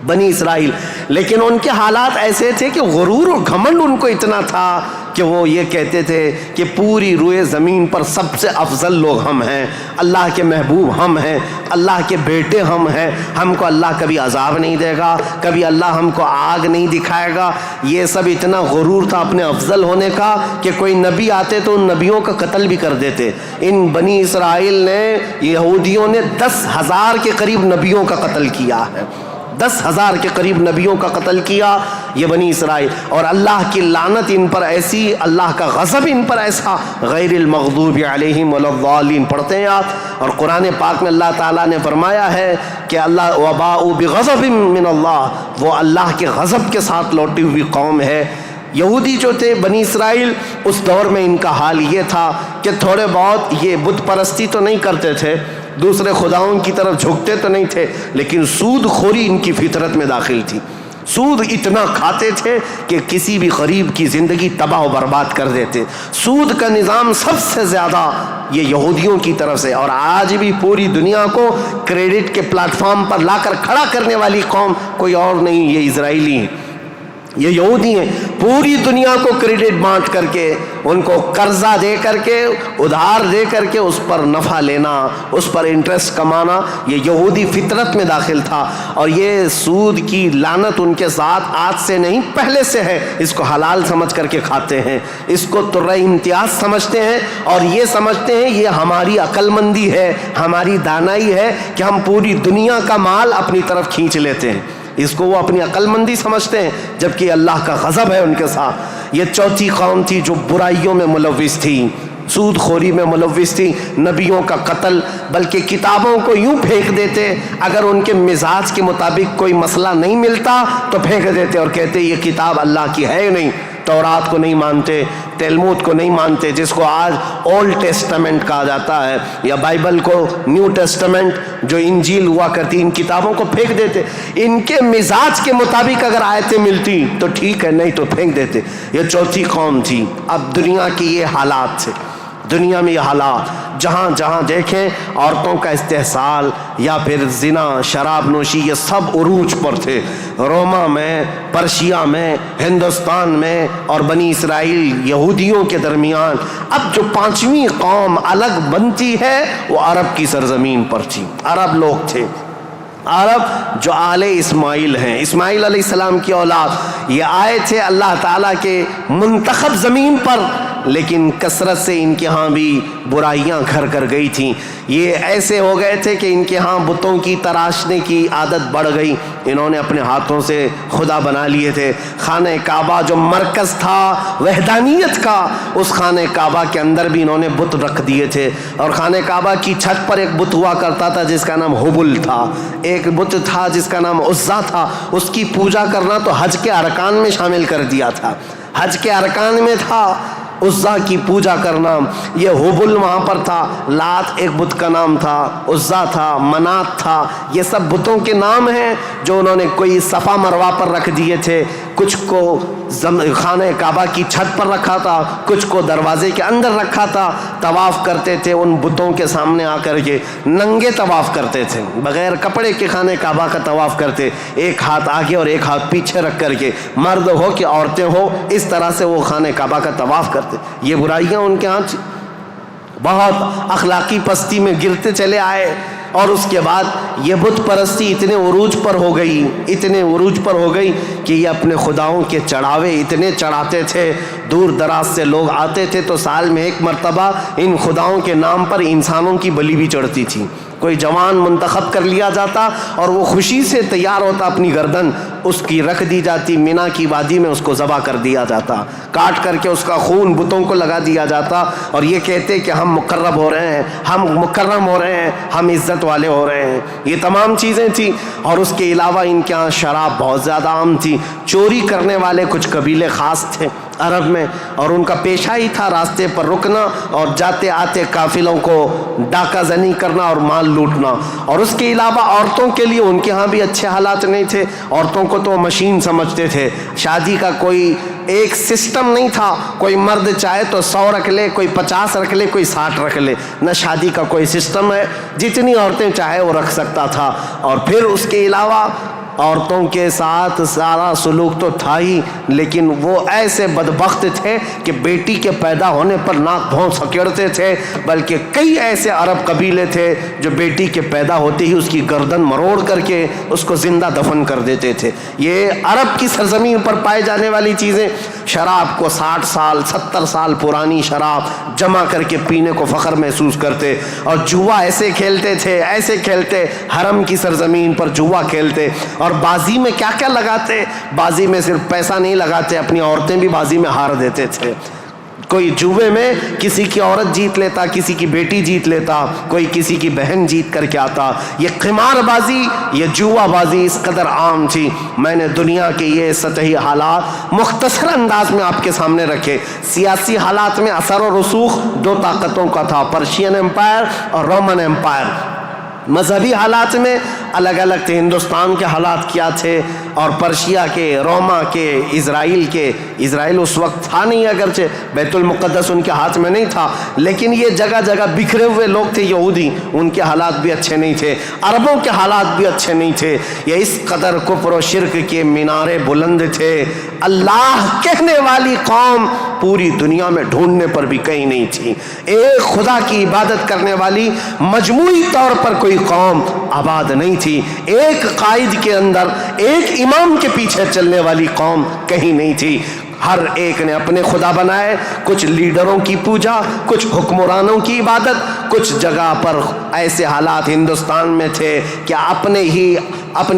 بنی اسرائیل. لیکن ان کے حالات ایسے تھے کہ غرور اور گھمنڈ ان کو اتنا تھا کہ وہ یہ کہتے تھے کہ پوری روئے زمین پر سب سے افضل لوگ ہم ہیں, اللہ کے محبوب ہم ہیں, اللہ کے بیٹے ہم ہیں, ہم کو اللہ کبھی عذاب نہیں دے گا, کبھی اللہ ہم کو آگ نہیں دکھائے گا. یہ سب اتنا غرور تھا اپنے افضل ہونے کا کہ کوئی نبی آتے تو ان نبیوں کا قتل بھی کر دیتے. ان بنی اسرائیل نے, یہودیوں نے 10,000 کے قریب نبیوں کا قتل کیا ہے, 10,000 کے قریب نبیوں کا قتل کیا یہ بنی اسرائیل. اور اللہ کی لعنت ان پر ایسی, اللہ کا غضب ان پر ایسا, غیر المغضوب علیہم ولا الضالین پڑھتے ہیں آپ. اور قرآن پاک میں اللہ تعالیٰ نے فرمایا ہے کہ اللہ وباءوا بغضب من اللہ, وہ اللہ کے غضب کے ساتھ لوٹی ہوئی قوم ہے. یہودی جو تھے بنی اسرائیل, اس دور میں ان کا حال یہ تھا کہ تھوڑے بہت یہ بت پرستی تو نہیں کرتے تھے, دوسرے خداؤں کی طرف جھکتے تو نہیں تھے, لیکن سود خوری ان کی فطرت میں داخل تھی. سود اتنا کھاتے تھے کہ کسی بھی غریب کی زندگی تباہ و برباد کر دیتے. سود کا نظام سب سے زیادہ یہ یہودیوں کی طرف سے، اور آج بھی پوری دنیا کو کریڈٹ کے پلیٹ فارم پر لا کر کھڑا کرنے والی قوم کوئی اور نہیں، یہ اسرائیلی ہیں، یہ یہودی ہیں. پوری دنیا کو کریڈٹ بانٹ کر کے، ان کو قرضہ دے کر کے، ادھار دے کر کے اس پر نفع لینا، اس پر انٹرسٹ کمانا، یہ یہودی فطرت میں داخل تھا. اور یہ سود کی لعنت ان کے ساتھ آج سے نہیں پہلے سے ہے. اس کو حلال سمجھ کر کے کھاتے ہیں، اس کو ترہ امتیاز سمجھتے ہیں، اور یہ سمجھتے ہیں یہ ہماری عقل مندی ہے، ہماری دانائی ہے کہ ہم پوری دنیا کا مال اپنی طرف کھینچ لیتے ہیں. اس کو وہ اپنی عقل مندی سمجھتے ہیں، جبکہ اللہ کا غضب ہے ان کے ساتھ. یہ چوتھی قوم تھی جو برائیوں میں ملوث تھی، سود خوری میں ملوث تھی، نبیوں کا قتل، بلکہ کتابوں کو یوں پھینک دیتے، اگر ان کے مزاج کے مطابق کوئی مسئلہ نہیں ملتا تو پھینک دیتے اور کہتے یہ کتاب اللہ کی ہے نہیں. تورات کو نہیں مانتے، تلمود کو نہیں مانتے، جس کو آج اولڈ ٹیسٹمنٹ کہا جاتا ہے، یا بائبل کو نیو ٹیسٹمنٹ جو انجیل ہوا کرتی، ان کتابوں کو پھینک دیتے. ان کے مزاج کے مطابق اگر آیتیں ملتی تو ٹھیک ہے، نہیں تو پھینک دیتے. یہ چوتھی قوم تھی. اب دنیا کی یہ حالات تھے، دنیا میں یہ حالات جہاں جہاں دیکھیں عورتوں کا استحصال یا پھر زنا، شراب نوشی، یہ سب عروج پر تھے. روما میں، پرشیا میں، ہندوستان میں اور بنی اسرائیل یہودیوں کے درمیان. اب جو پانچویں قوم الگ بنتی ہے وہ عرب کی سرزمین پر تھی. عرب لوگ تھے، عرب جو آل اسماعیل ہیں، اسماعیل علیہ السلام کی اولاد. یہ آئے تھے اللہ تعالیٰ کے منتخب زمین پر، لیکن کثرت سے ان کے ہاں بھی برائیاں گھر کر گئی تھیں. یہ ایسے ہو گئے تھے کہ ان کے ہاں بتوں کی تراشنے کی عادت بڑھ گئی. انہوں نے اپنے ہاتھوں سے خدا بنا لیے تھے. خانہ کعبہ جو مرکز تھا وحدانیت کا، اس خانہ کعبہ کے اندر بھی انہوں نے بت رکھ دیے تھے. اور خانہ کعبہ کی چھت پر ایک بت ہوا کرتا تھا جس کا نام حبل تھا، ایک بت تھا جس کا نام عزا تھا. اس کی پوجا کرنا تو حج کے ارکان میں شامل کر دیا تھا، حج کے ارکان میں تھا عزا کی پوجا کرنا. یہ حبل وہاں پر تھا. لات ایک بت کا نام تھا، عزا تھا، منات تھا. یہ سب بتوں کے نام ہیں جو انہوں نے کوئی صفا مروہ پر رکھ دیے تھے، کچھ کو خانہ کعبہ کی چھت پر رکھا تھا، کچھ کو دروازے کے اندر رکھا تھا. طواف کرتے تھے ان بتوں کے سامنے آ کر کے، ننگے طواف کرتے تھے، بغیر کپڑے کے خانہ کعبہ کا طواف کرتے، ایک ہاتھ آگے اور ایک ہاتھ پیچھے رکھ کر کے. مرد ہو کہ عورتیں ہو، اس طرح سے وہ خانہ کعبہ کا طواف کرتے. یہ برائیاں ان کے ہاں بہت اخلاقی پستی میں گرتے چلے آئے. اور اس کے بعد یہ بت پرستی اتنے عروج پر ہو گئی، اتنے عروج پر ہو گئی کہ یہ اپنے خداؤں کے چڑھاوے اتنے چڑھاتے تھے. دور دراز سے لوگ آتے تھے تو سال میں ایک مرتبہ ان خداؤں کے نام پر انسانوں کی بلی بھی چڑھتی تھی. کوئی جوان منتخب کر لیا جاتا اور وہ خوشی سے تیار ہوتا، اپنی گردن اس کی رکھ دی جاتی، مینا کی وادی میں اس کو ذبح کر دیا جاتا، کاٹ کر کے اس کا خون بتوں کو لگا دیا جاتا. اور یہ کہتے کہ ہم مقرب ہو رہے ہیں، ہم مکرم ہو رہے ہیں، ہم عزت والے ہو رہے ہیں. یہ تمام چیزیں تھیں. اور اس کے علاوہ ان کے ہاں شراب بہت زیادہ عام تھی. چوری کرنے والے کچھ قبیلے خاص تھے عرب میں، اور ان کا پیشہ ہی تھا راستے پر رکنا اور جاتے آتے قافلوں کو ڈاکہ زنی کرنا اور مال لوٹنا. اور اس کے علاوہ عورتوں کے لیے ان کے ہاں بھی اچھے حالات نہیں تھے. عورتوں کو تو مشین سمجھتے تھے. شادی کا کوئی ایک سسٹم نہیں تھا. کوئی مرد چاہے تو 100 رکھ لے، کوئی 50 رکھ لے، کوئی 60 رکھ لے. نہ شادی کا کوئی سسٹم ہے، جتنی عورتیں چاہے وہ رکھ سکتا تھا. اور پھر اس کے علاوہ عورتوں کے ساتھ سارا سلوک تو تھا ہی، لیکن وہ ایسے بدبخت تھے کہ بیٹی کے پیدا ہونے پر ناک بھون سکیڑتے تھے. بلکہ کئی ایسے عرب قبیلے تھے جو بیٹی کے پیدا ہوتے ہی اس کی گردن مروڑ کر کے اس کو زندہ دفن کر دیتے تھے. یہ عرب کی سرزمین پر پائے جانے والی چیزیں. شراب کو 60 سال 70 سال پرانی شراب جمع کر کے پینے کو فخر محسوس کرتے. اور جوا ایسے کھیلتے تھے، ایسے کھیلتے، حرم کی سرزمین پر جوا کھیلتے. اور بازی میں کیا کیا لگاتے. بازی میں صرف پیسہ نہیں لگاتے، اپنی عورتیں بھی بازی میں ہار دیتے تھے. کوئی جوے میں کسی کی عورت جیت لیتا، کسی کی بیٹی جیت لیتا، کوئی کسی کی بہن جیت کر کے آتا. یہ قمار بازی، یہ جوا بازی اس قدر عام تھی. میں نے دنیا کے یہ سطحی حالات مختصر انداز میں آپ کے سامنے رکھے. سیاسی حالات میں اثر و رسوخ 2 طاقتوں کا تھا، پرشین امپائر اور رومن امپائر. مذہبی حالات میں الگ الگ تھے. ہندوستان کے حالات کیا تھے اور پرشیا کے، روما کے، اسرائیل کے. اسرائیل اس وقت تھا نہیں، اگرچہ بیت المقدس ان کے ہاتھ میں نہیں تھا، لیکن یہ جگہ جگہ بکھرے ہوئے لوگ تھے یہودی، ان کے حالات بھی اچھے نہیں تھے. عربوں کے حالات بھی اچھے نہیں تھے. یہ اس قدر کفر و شرک کے مینارے بلند تھے. اللہ کہنے والی قوم پوری دنیا میں ڈھونڈنے پر بھی کہیں نہیں تھی. ایک خدا کی عبادت کرنے والی مجموعی طور پر کوئی قوم آباد نہیں تھی. ایک قائد کے اندر، ایک امام کے پیچھے چلنے والی قوم کہیں نہیں تھی. ہر ایک نے اپنے خدا بنائے. کچھ لیڈروں کی پوجا، کچھ حکمرانوں کی عبادت. کچھ جگہ پر ایسے حالات ہندوستان میں تھے کہ اپنے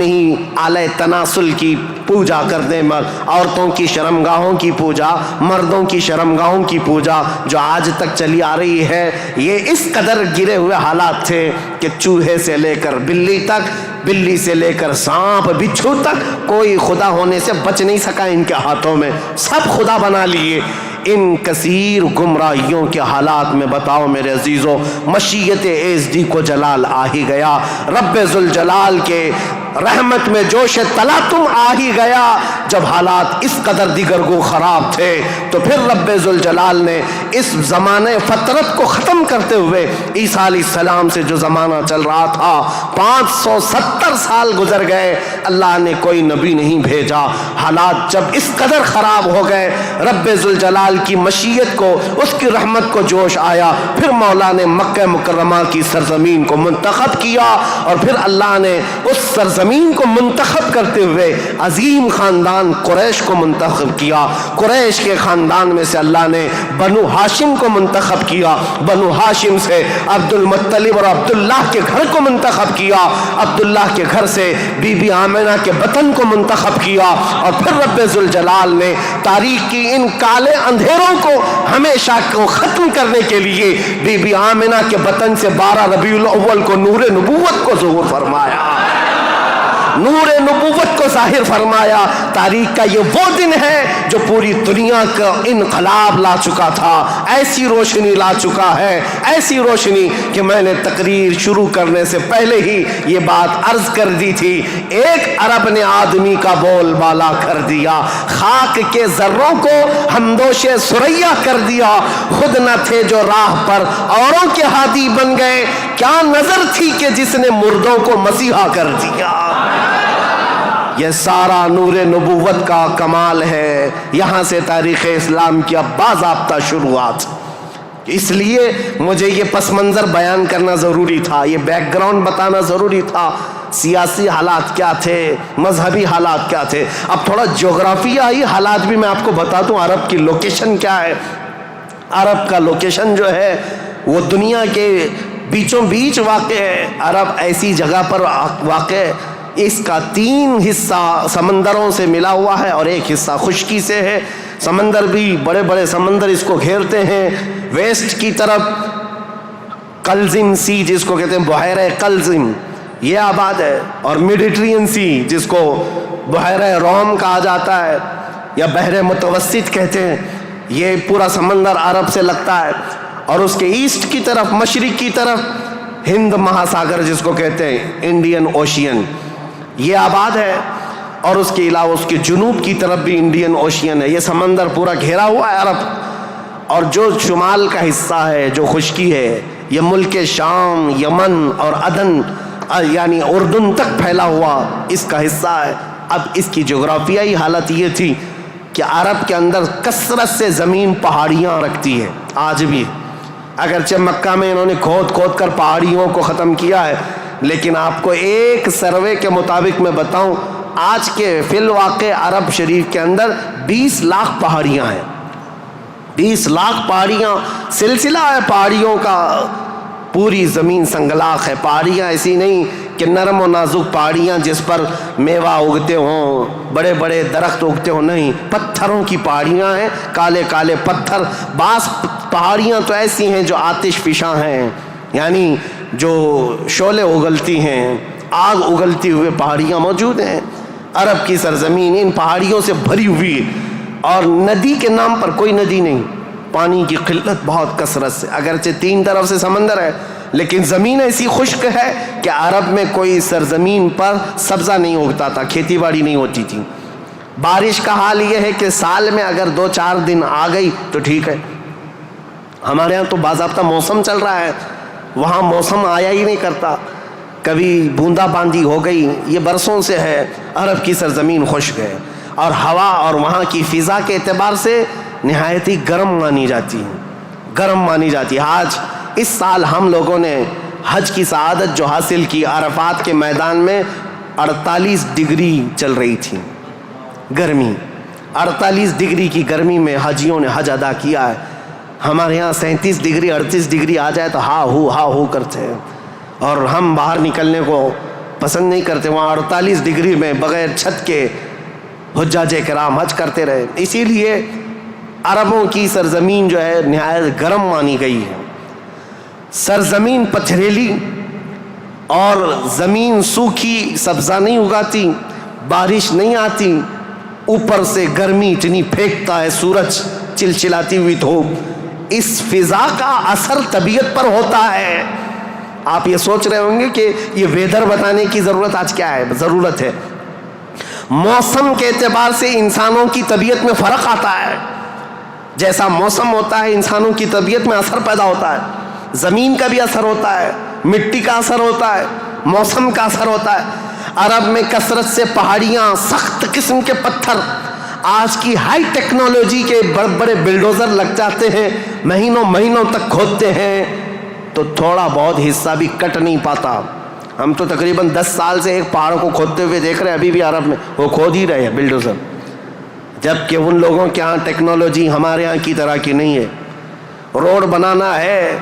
ہی آلہ تناسل کی پوجا کرنے، عورتوں کی شرمگاہوں کی پوجا، مردوں کی شرمگاہوں کی پوجا جو آج تک چلی آ رہی ہے. یہ اس قدر گرے ہوئے حالات تھے کہ چوہے سے لے کر بلی تک، بلی سے لے کر سانپ بچھو تک کوئی خدا ہونے سے بچ نہیں سکا ان کے ہاتھوں میں. سب خدا بنا لیے. ان کثیر گمراہیوں کے حالات میں بتاؤ میرے عزیزو، مشیت ایزدی کو جلال آ ہی گیا. رب ذوالجلال کے رحمت میں جوش تلاطم آ ہی گیا. جب حالات اس قدر دیگرگو خراب تھے تو پھر رب ذوالجلال نے اس زمانے فطرت کو ختم کرتے ہوئے عیسیٰ علیہ السلام سے جو زمانہ چل رہا تھا، 570 سال گزر گئے، اللہ نے کوئی نبی نہیں بھیجا. حالات جب اس قدر خراب ہو گئے، رب ذوالجلال کی مشیت کو، اس کی رحمت کو جوش آیا. پھر مولا نے مکہ مکرمہ کی سرزمین کو منتخب کیا، اور پھر اللہ نے اس سرزمین کو منتخب کرتے ہوئے عظیم خاندان قریش کو منتخب کیا. قریش کے خاندان میں سے اللہ نے بنو ہاشم کو منتخب کیا. بنو ہاشم سے عبد المطلب اور عبداللہ کے گھر کو منتخب کیا. عبداللہ کے گھر سے بی بی آمنہ کے بطن کو منتخب کیا. اور پھر رب ذوالجلال نے تاریخ کی ان کالے اندھیروں کو ہمیشہ کو ختم کرنے کے لیے بی بی آمنہ کے بطن سے 12 ربیع الاول کو نور نبوت کو ظہور فرمایا، نور نبوت کو ظاہر فرمایا. تاریخ کا یہ وہ دن ہے جو پوری دنیا کا انقلاب لا چکا تھا. ایسی روشنی لا چکا ہے، ایسی روشنی کہ میں نے تقریر شروع کرنے سے پہلے ہی یہ بات عرض کر دی تھی. ایک عرب نے آدمی کا بول بالا کر دیا، خاک کے ذروں کو ہمدوش ثریا کر دیا. خود نہ تھے جو راہ پر اوروں کے ہادی بن گئے، کیا نظر تھی کہ جس نے مردوں کو مسیحا کر دیا. یہ سارا نور نبوت کا کمال ہے. یہاں سے تاریخ اسلام کی اب باضابطہ شروعات. اس لیے مجھے یہ پس منظر بیان کرنا ضروری تھا، یہ بیک گراؤنڈ بتانا ضروری تھا. سیاسی حالات کیا تھے، مذہبی حالات کیا تھے. اب تھوڑا جغرافیائی حالات بھی میں آپ کو بتا دوں. عرب کی لوکیشن کیا ہے. عرب کا لوکیشن جو ہے وہ دنیا کے بیچوں بیچ واقع ہے. عرب ایسی جگہ پر واقع ہے، اس کا 3 حصہ سمندروں سے ملا ہوا ہے اور 1 حصہ خشکی سے ہے. سمندر بھی بڑے بڑے سمندر اس کو گھیرتے ہیں. ویسٹ کی طرف قلزم سی جس کو کہتے ہیں بحیرہ قلزم، یہ آباد ہے. اور میڈیٹرین سی جس کو بحیرہ روم کہا جاتا ہے یا بحر متوسط کہتے ہیں، یہ پورا سمندر عرب سے لگتا ہے. اور اس کے ایسٹ کی طرف، مشرق کی طرف ہند مہاساگر جس کو کہتے ہیں انڈین اوشین، یہ آباد ہے. اور اس کے علاوہ اس کے جنوب کی طرف بھی انڈین اوشین ہے. یہ سمندر پورا گھیرا ہوا ہے عرب. اور جو شمال کا حصہ ہے جو خشکی ہے، یہ ملک شام، یمن اور عدن یعنی اردن تک پھیلا ہوا اس کا حصہ ہے. اب اس کی جغرافیائی حالت یہ تھی کہ عرب کے اندر کثرت سے زمین پہاڑیاں رکھتی ہے آج بھی. اگرچہ مکہ میں انہوں نے کھود کھود کر پہاڑیوں کو ختم کیا ہے، لیکن آپ کو ایک سروے کے مطابق میں بتاؤں، آج کے فی الواقع عرب شریف کے اندر 20 لاکھ پہاڑیاں ہیں. 20 لاکھ پہاڑیاں، سلسلہ ہے پہاڑیوں کا. پوری زمین سنگلاخ ہے. پہاڑیاں ایسی نہیں کہ نرم و نازک پہاڑیاں جس پر میوہ اگتے ہوں، بڑے بڑے درخت اگتے ہوں، نہیں، پتھروں کی پہاڑیاں ہیں، کالے کالے پتھر. بعض پہاڑیاں تو ایسی ہیں جو آتش فشاں ہیں، یعنی جو شعلے اگلتی ہیں، آگ اگلتی ہوئے پہاڑیاں موجود ہیں. عرب کی سرزمین ان پہاڑیوں سے بھری ہوئی ہے. اور ندی کے نام پر کوئی ندی نہیں. پانی کی قلت بہت کثرت سے، اگرچہ 3 طرف سے سمندر ہے لیکن زمین ایسی خشک ہے کہ عرب میں کوئی سرزمین پر سبزہ نہیں اگتا تھا، کھیتی باڑی نہیں ہوتی تھی۔ بارش کا حال یہ ہے کہ سال میں اگر 2-4 دن آ گئی تو ٹھیک ہے، ہمارے ہاں تو باضابطہ موسم چل رہا ہے، وہاں موسم آیا ہی نہیں کرتا، کبھی بوندا باندی ہو گئی، یہ برسوں سے ہے۔ عرب کی سرزمین خشک ہے اور ہوا اور وہاں کی فضا کے اعتبار سے نہایت ہی گرم مانی جاتی ہے۔ آج اس سال ہم لوگوں نے حج کی سعادت جو حاصل کی، عرفات کے میدان میں 48 ڈگری چل رہی تھی گرمی، 48 ڈگری کی گرمی میں حاجیوں نے حج ادا کیا ہے۔ ہمارے یہاں 37 ڈگری 38 ڈگری آ جائے تو ہا ہو کرتے ہیں، اور ہم باہر نکلنے کو پسند نہیں کرتے۔ وہاں 48 ڈگری میں بغیر چھت کے حجاج کرام حج کرتے رہے۔ اسی لیے عربوں کی سرزمین جو ہے نہایت گرم مانی گئی ہے۔ سرزمین پتھریلی اور زمین سوکھی، سبزہ نہیں اگاتی، بارش نہیں آتی، اوپر سے گرمی اتنی پھینکتا ہے سورج، چلچلاتی ہوئی دھوپ، اس فضا کا اثر طبیعت پر ہوتا ہے۔ آپ یہ سوچ رہے ہوں گے کہ یہ ویدر بتانے کی ضرورت آج کیا ہے؟ ضرورت ہے، موسم کے اعتبار سے انسانوں کی طبیعت میں فرق آتا ہے۔ جیسا موسم ہوتا ہے انسانوں کی طبیعت میں اثر پیدا ہوتا ہے، زمین کا بھی اثر ہوتا ہے، مٹی کا اثر ہوتا ہے، موسم کا اثر ہوتا ہے۔ عرب میں کثرت سے پہاڑیاں، سخت قسم کے پتھر، آج کی ہائی ٹیکنالوجی کے بڑے بڑے بلڈوزر لگ جاتے ہیں، مہینوں تک کھودتے ہیں تو تھوڑا بہت حصہ بھی کٹ نہیں پاتا۔ ہم تو تقریباً 10 سال سے ایک پہاڑ کو کھودتے ہوئے دیکھ رہے ہیں، ابھی بھی عرب میں وہ کھود ہی رہے ہیں بلڈوزر، جبکہ ان لوگوں کے ہاں ٹیکنالوجی ہمارے ہاں کی طرح کی نہیں ہے۔ روڈ بنانا ہے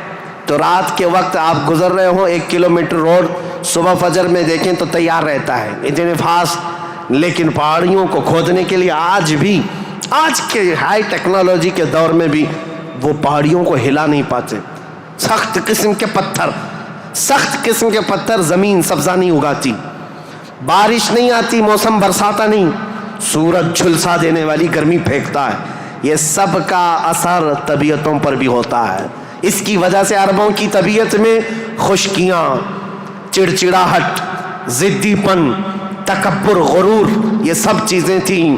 تو رات کے وقت آپ گزر رہے ہوں 1 کلومیٹر روڈ، صبح فجر میں دیکھیں تو تیار رہتا ہے اتنے فاسٹ، لیکن پہاڑیوں کو کھودنے کے لیے آج کے ہائی ٹیکنالوجی کے دور میں بھی وہ پہاڑیوں کو ہلا نہیں پاتے۔ سخت قسم کے پتھر، زمین سبزہ نہیں اگاتی، بارش نہیں آتی، موسم برساتا نہیں، سورج جھلسا دینے والی گرمی پھینکتا ہے۔ یہ سب کا اثر طبیعتوں پر بھی ہوتا ہے۔ اس کی وجہ سے عربوں کی طبیعت میں خشکیاں، چڑچڑاہٹ، ضدی پن، تکبر، غرور، یہ سب چیزیں تھیں۔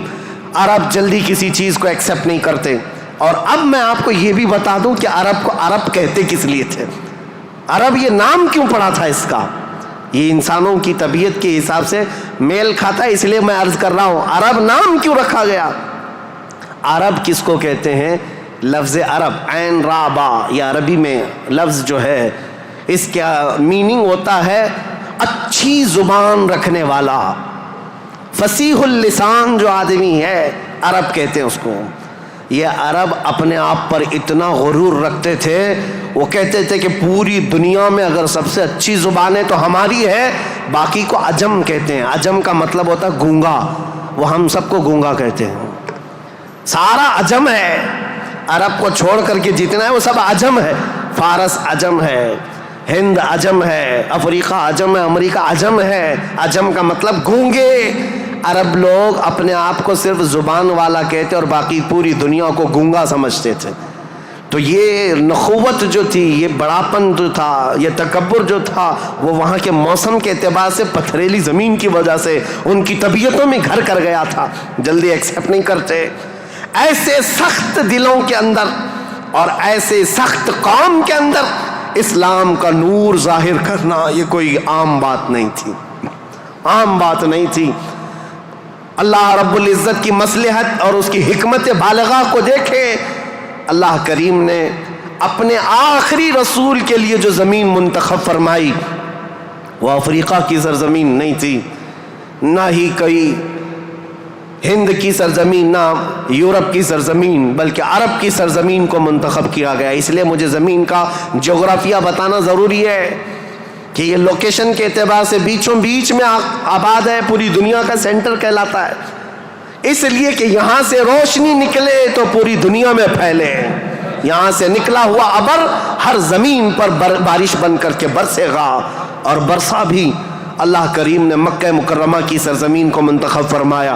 عرب جلدی کسی چیز کو ایکسیپٹ نہیں کرتے۔ اور اب میں آپ کو یہ بھی بتا دوں کہ عرب کو عرب کہتے کس لیے تھے، عرب یہ نام کیوں پڑا تھا اس کا۔ یہ انسانوں کی طبیعت کے حساب سے میل کھاتا ہے، اس لیے میں عرض کر رہا ہوں عرب نام کیوں رکھا گیا۔ عرب کس کو کہتے ہیں؟ لفظ عرب، عین را با، یہ عربی میں لفظ جو ہے اس کا میننگ ہوتا ہے اچھی زبان رکھنے والا، فصیح اللسان جو آدمی ہے، عرب کہتے ہیں اس کو۔ یہ عرب اپنے آپ پر اتنا غرور رکھتے تھے، وہ کہتے تھے کہ پوری دنیا میں اگر سب سے اچھی زبان ہے تو ہماری ہے، باقی کو عجم کہتے ہیں۔ عجم کا مطلب ہوتا ہے گونگا، وہ ہم سب کو گونگا کہتے ہیں، سارا عجم ہے، عرب کو چھوڑ کر کے جتنا ہے وہ سب عجم ہے۔ فارس عجم ہے، ہند عجم ہے، افریقہ عجم ہے، امریکہ عجم ہے۔ عجم کا مطلب گونگے۔ عرب لوگ اپنے آپ کو صرف زبان والا کہتے اور باقی پوری دنیا کو گونگا سمجھتے تھے۔ تو یہ نخوت جو تھی، یہ بڑاپن جو تھا، یہ تکبر جو تھا، وہ وہاں کے موسم کے اعتبار سے پتھریلی زمین کی وجہ سے ان کی طبیعتوں میں گھر کر گیا تھا، جلدی ایکسیپٹ نہیں کرتے۔ ایسے سخت دلوں کے اندر اور ایسے سخت قوم کے اندر اسلام کا نور ظاہر کرنا یہ کوئی عام بات نہیں تھی۔ اللہ رب العزت کی مصلحت اور اس کی حکمت بالغہ کو دیکھیں، اللہ کریم نے اپنے آخری رسول کے لیے جو زمین منتخب فرمائی وہ افریقہ کی سرزمین نہیں تھی، نہ ہی کوئی ہند کی سرزمین، نہ یورپ کی سرزمین، بلکہ عرب کی سرزمین کو منتخب کیا گیا۔ اس لیے مجھے زمین کا جغرافیہ بتانا ضروری ہے کہ یہ لوکیشن کے اعتبار سے بیچوں بیچ میں آباد ہے، پوری دنیا کا سینٹر کہلاتا ہے، اس لیے کہ یہاں سے روشنی نکلے تو پوری دنیا میں پھیلے، یہاں سے نکلا ہوا ابر ہر زمین پر بارش بن کر کے برسے گا، اور برسا بھی۔ اللہ کریم نے مکہ مکرمہ کی سرزمین کو منتخب فرمایا۔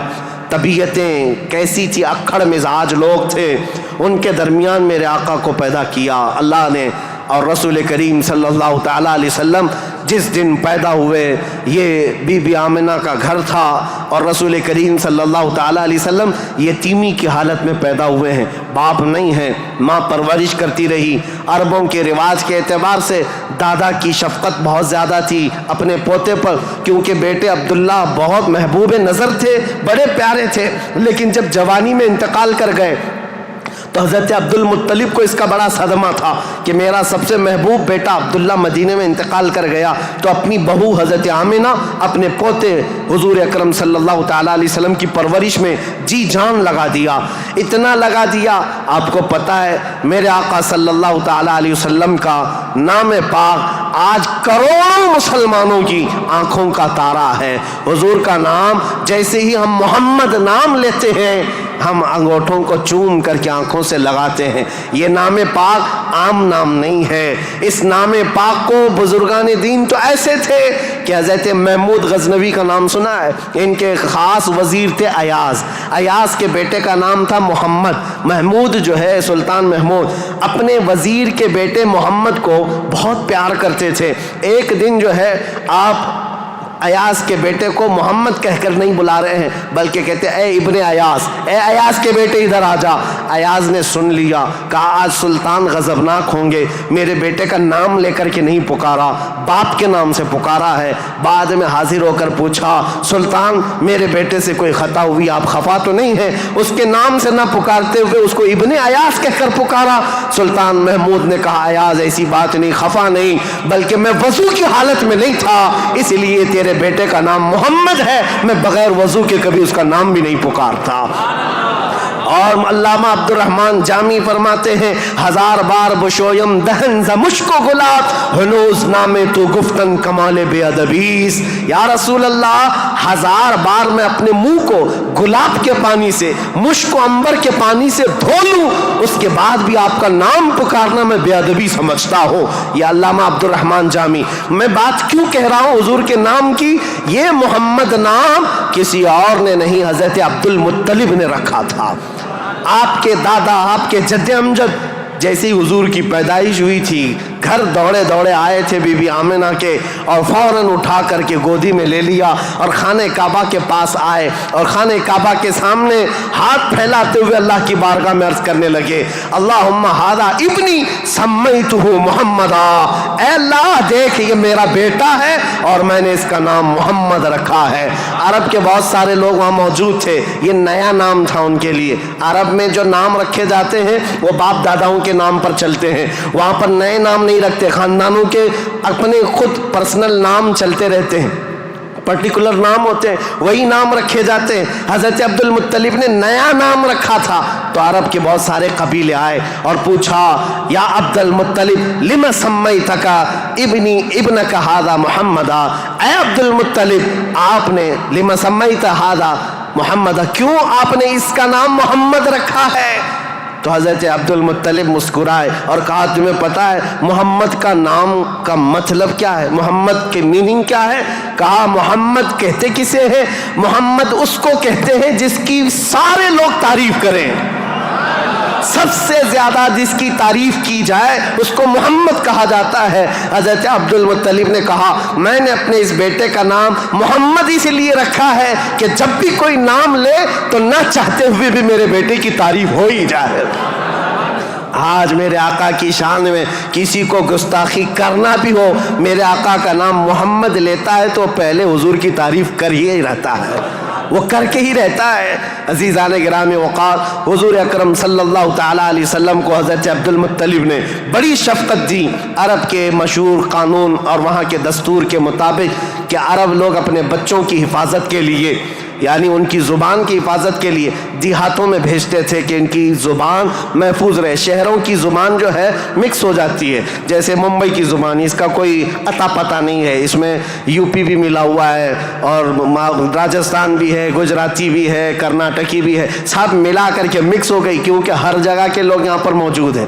طبیعتیں کیسی تھی، اکھڑ مزاج لوگ تھے، ان کے درمیان میرے آقا کو پیدا کیا۔ اللہ نے اور رسول کریم صلی اللہ تعالیٰ علیہ وسلم جس دن پیدا ہوئے یہ بی بی آمنہ کا گھر تھا، اور رسول کریم صلی اللہ تعالیٰ علیہ وسلم یتیمی کی حالت میں پیدا ہوئے ہیں، باپ نہیں ہیں، ماں پرورش کرتی رہی۔ عربوں کے رواج کے اعتبار سے دادا کی شفقت بہت زیادہ تھی اپنے پوتے پر، کیونکہ بیٹے عبداللہ بہت محبوب نظر تھے، بڑے پیارے تھے، لیکن جب جوانی میں انتقال کر گئے تو حضرت عبد المطلب کو اس کا بڑا صدمہ تھا کہ میرا سب سے محبوب بیٹا عبداللہ مدینے میں انتقال کر گیا، تو اپنی بہو حضرت آمنہ اپنے پوتے حضور اکرم صلی اللہ تعالیٰ علیہ وسلم کی پرورش میں جی جان لگا دیا، اتنا لگا دیا۔ آپ کو پتہ ہے میرے آقا صلی اللہ تعالیٰ علیہ وسلم کا نام پاک آج کروڑوں مسلمانوں کی آنکھوں کا تارا ہے۔ حضور کا نام جیسے ہی ہم محمد نام لیتے ہیں ہم انگوٹھوں کو چوم کر کے آنکھوں سے لگاتے ہیں۔ یہ نام پاک عام نام نہیں ہے، اس نام پاک کو بزرگان دین تو ایسے تھے کہ حضرت محمود غزنوی کا نام سنا ہے، ان کے خاص وزیر تھے ایاز، ایاز کے بیٹے کا نام تھا محمد۔ محمود جو ہے سلطان محمود اپنے وزیر کے بیٹے محمد کو بہت پیار کرتے تھے۔ ایک دن جو ہے آپ ایاز کے بیٹے کو محمد کہہ کر نہیں بلا رہے ہیں بلکہ کہتے اے ابن ایاز، اے ایاز کے بیٹے ادھر آ جا۔ ایاز نے سن لیا، کہا آج سلطان غضبناک ہوں گے، میرے بیٹے کا نام لے کر کے نہیں پکارا، باپ کے نام سے پکارا ہے۔ بعد میں حاضر ہو کر پوچھا سلطان میرے بیٹے سے کوئی خطا ہوئی، آپ خفا تو نہیں ہیں؟ اس کے نام سے نہ پکارتے ہوئے اس کو ابن ایاز کہہ کر پکارا۔ سلطان محمود نے کہا ایاز ایسی بات نہیں، خفا نہیں، بلکہ میں وضو کی حالت میں نہیں تھا اس لیے تیرے بیٹے کا نام محمد ہے، میں بغیر وضو کے کبھی اس کا نام بھی نہیں پکارتا۔ اور علامہ عبد الرحمن جامی فرماتے ہیں ہزار بار بشویم دہن ز مشک و گلاب ہنوز نام تو گفتن کمال بے ادبیس۔ یا رسول اللہ ہزار بار میں اپنے منہ کو گلاب کے پانی سے، مشک و عنبر کے پانی سے دھو لوں، اس کے بعد بھی آپ کا نام پکارنا میں بے ادبی سمجھتا ہوں۔ یہ علامہ عبد الرحمن جامی۔ میں بات کیوں کہہ رہا ہوں حضور کے نام کی؟ یہ محمد نام کسی اور نے نہیں، حضرت عبد المطلب نے رکھا تھا۔ آپ کے دادا، آپ کے جد امجد جیسے ہی حضور کی پیدائش ہوئی تھی گھر دوڑے دوڑے آئے تھے بی بی آمنہ کے، اور فوراً اٹھا کر کے گودی میں لے لیا اور خانہ کعبہ کے پاس آئے اور خانہ کعبہ کے سامنے ہاتھ پھیلاتے ہوئے اللہ کی بارگاہ میں عرض کرنے لگے اللہم ھذا ابنی سمیتہ محمدا، اے اللہ دیکھ یہ میرا بیٹا ہے اور میں نے اس کا نام محمد رکھا ہے۔ عرب کے بہت سارے لوگ وہاں موجود تھے، یہ نیا نام تھا ان کے لیے۔ عرب میں جو نام رکھے جاتے ہیں وہ باپ داداؤں کے نام پر چلتے ہیں، وہاں پر نئے نام نہیں رکھتے، خاندانوں کے اپنے خود پرسنل نام چلتے رہتے ہیں، پرٹیکولر نام ہوتے ہیں وہی نام رکھے جاتے ہیں۔ حضرت عبد المطلب نے نیا نام رکھا تھا تو عرب کے بہت سارے قبیلے آئے اور پوچھا یا عبد المطلب لما سمیتک ابنی ابنک ھذا محمدا، اے عبد المطلب آپ نے لما سمیت ھذا محمدا، کیوں آپ نے اس کا نام محمد رکھا ہے؟ تو حضرت عبد المطلب مسکرائے اور کہا تمہیں پتہ ہے محمد کا نام کا مطلب کیا ہے، محمد کے میننگ کیا ہے؟ کہا محمد کہتے کسے ہیں؟ محمد اس کو کہتے ہیں جس کی سارے لوگ تعریف کریں، سب سے زیادہ جس کی تعریف کی جائے اس کو محمد کہا جاتا ہے۔ حضرت عبد المطلب نے کہا میں نے اپنے اس بیٹے کا نام محمد اس لیے رکھا ہے کہ جب بھی کوئی نام لے تو نہ چاہتے ہوئے بھی میرے بیٹے کی تعریف ہو ہی جائے۔ آج میرے آقا کی شان میں کسی کو گستاخی کرنا بھی ہو، میرے آقا کا نام محمد لیتا ہے تو پہلے حضور کی تعریف کر ہی رہتا ہے، وہ کر کے ہی رہتا ہے۔ عزیزان گرامی وقار، حضور اکرم صلی اللہ تعالیٰ علیہ وسلم کو حضرت عبد المطلب نے بڑی شفقت دی۔ عرب کے مشہور قانون اور وہاں کے دستور کے مطابق کہ عرب لوگ اپنے بچوں کی حفاظت کے لیے یعنی ان کی زبان کی حفاظت کے لیے دیہاتوں میں بھیجتے تھے کہ ان کی زبان محفوظ رہے۔ شہروں کی زبان جو ہے مکس ہو جاتی ہے، جیسے ممبئی کی زبان اس کا کوئی اتا پتہ نہیں ہے، اس میں یو پی بھی ملا ہوا ہے اور راجستھان بھی ہے، گجراتی بھی ہے، کرناٹکی بھی ہے، سب ملا کر کے مکس ہو گئی کیونکہ ہر جگہ کے لوگ یہاں پر موجود ہیں۔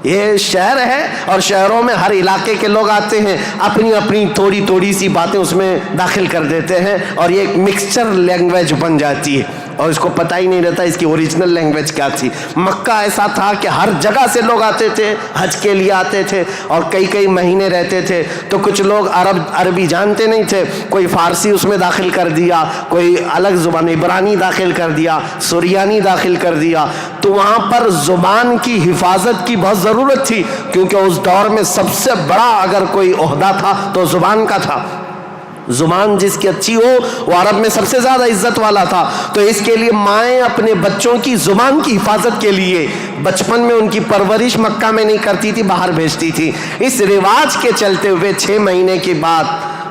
یہ شہر ہے اور شہروں میں ہر علاقے کے لوگ آتے ہیں، اپنی اپنی تھوڑی تھوڑی سی باتیں اس میں داخل کر دیتے ہیں اور یہ ایک مکسچر لینگویج بن جاتی ہے۔ اور اس کو پتہ ہی نہیں رہتا اس کی اوریجنل لینگویج کیا تھی۔ مکہ ایسا تھا کہ ہر جگہ سے لوگ آتے تھے، حج کے لیے آتے تھے اور کئی کئی مہینے رہتے تھے، تو کچھ لوگ عربی جانتے نہیں تھے، کوئی فارسی اس میں داخل کر دیا، کوئی الگ زبان عبرانی داخل کر دیا، سریانی داخل کر دیا، تو وہاں پر زبان کی حفاظت کی بہت ضرورت تھی، کیونکہ اس دور میں سب سے بڑا اگر کوئی عہدہ تھا تو زبان کا تھا۔ زبان جس کی اچھی ہو وہ عرب میں سب سے زیادہ عزت والا تھا، تو اس کے لیے مائیں اپنے بچوں کی زبان کی حفاظت کے لیے بچپن میں ان کی پرورش مکہ میں نہیں کرتی تھی، باہر بھیجتی تھی۔ اس رواج کے چلتے ہوئے 6 مہینے کے بعد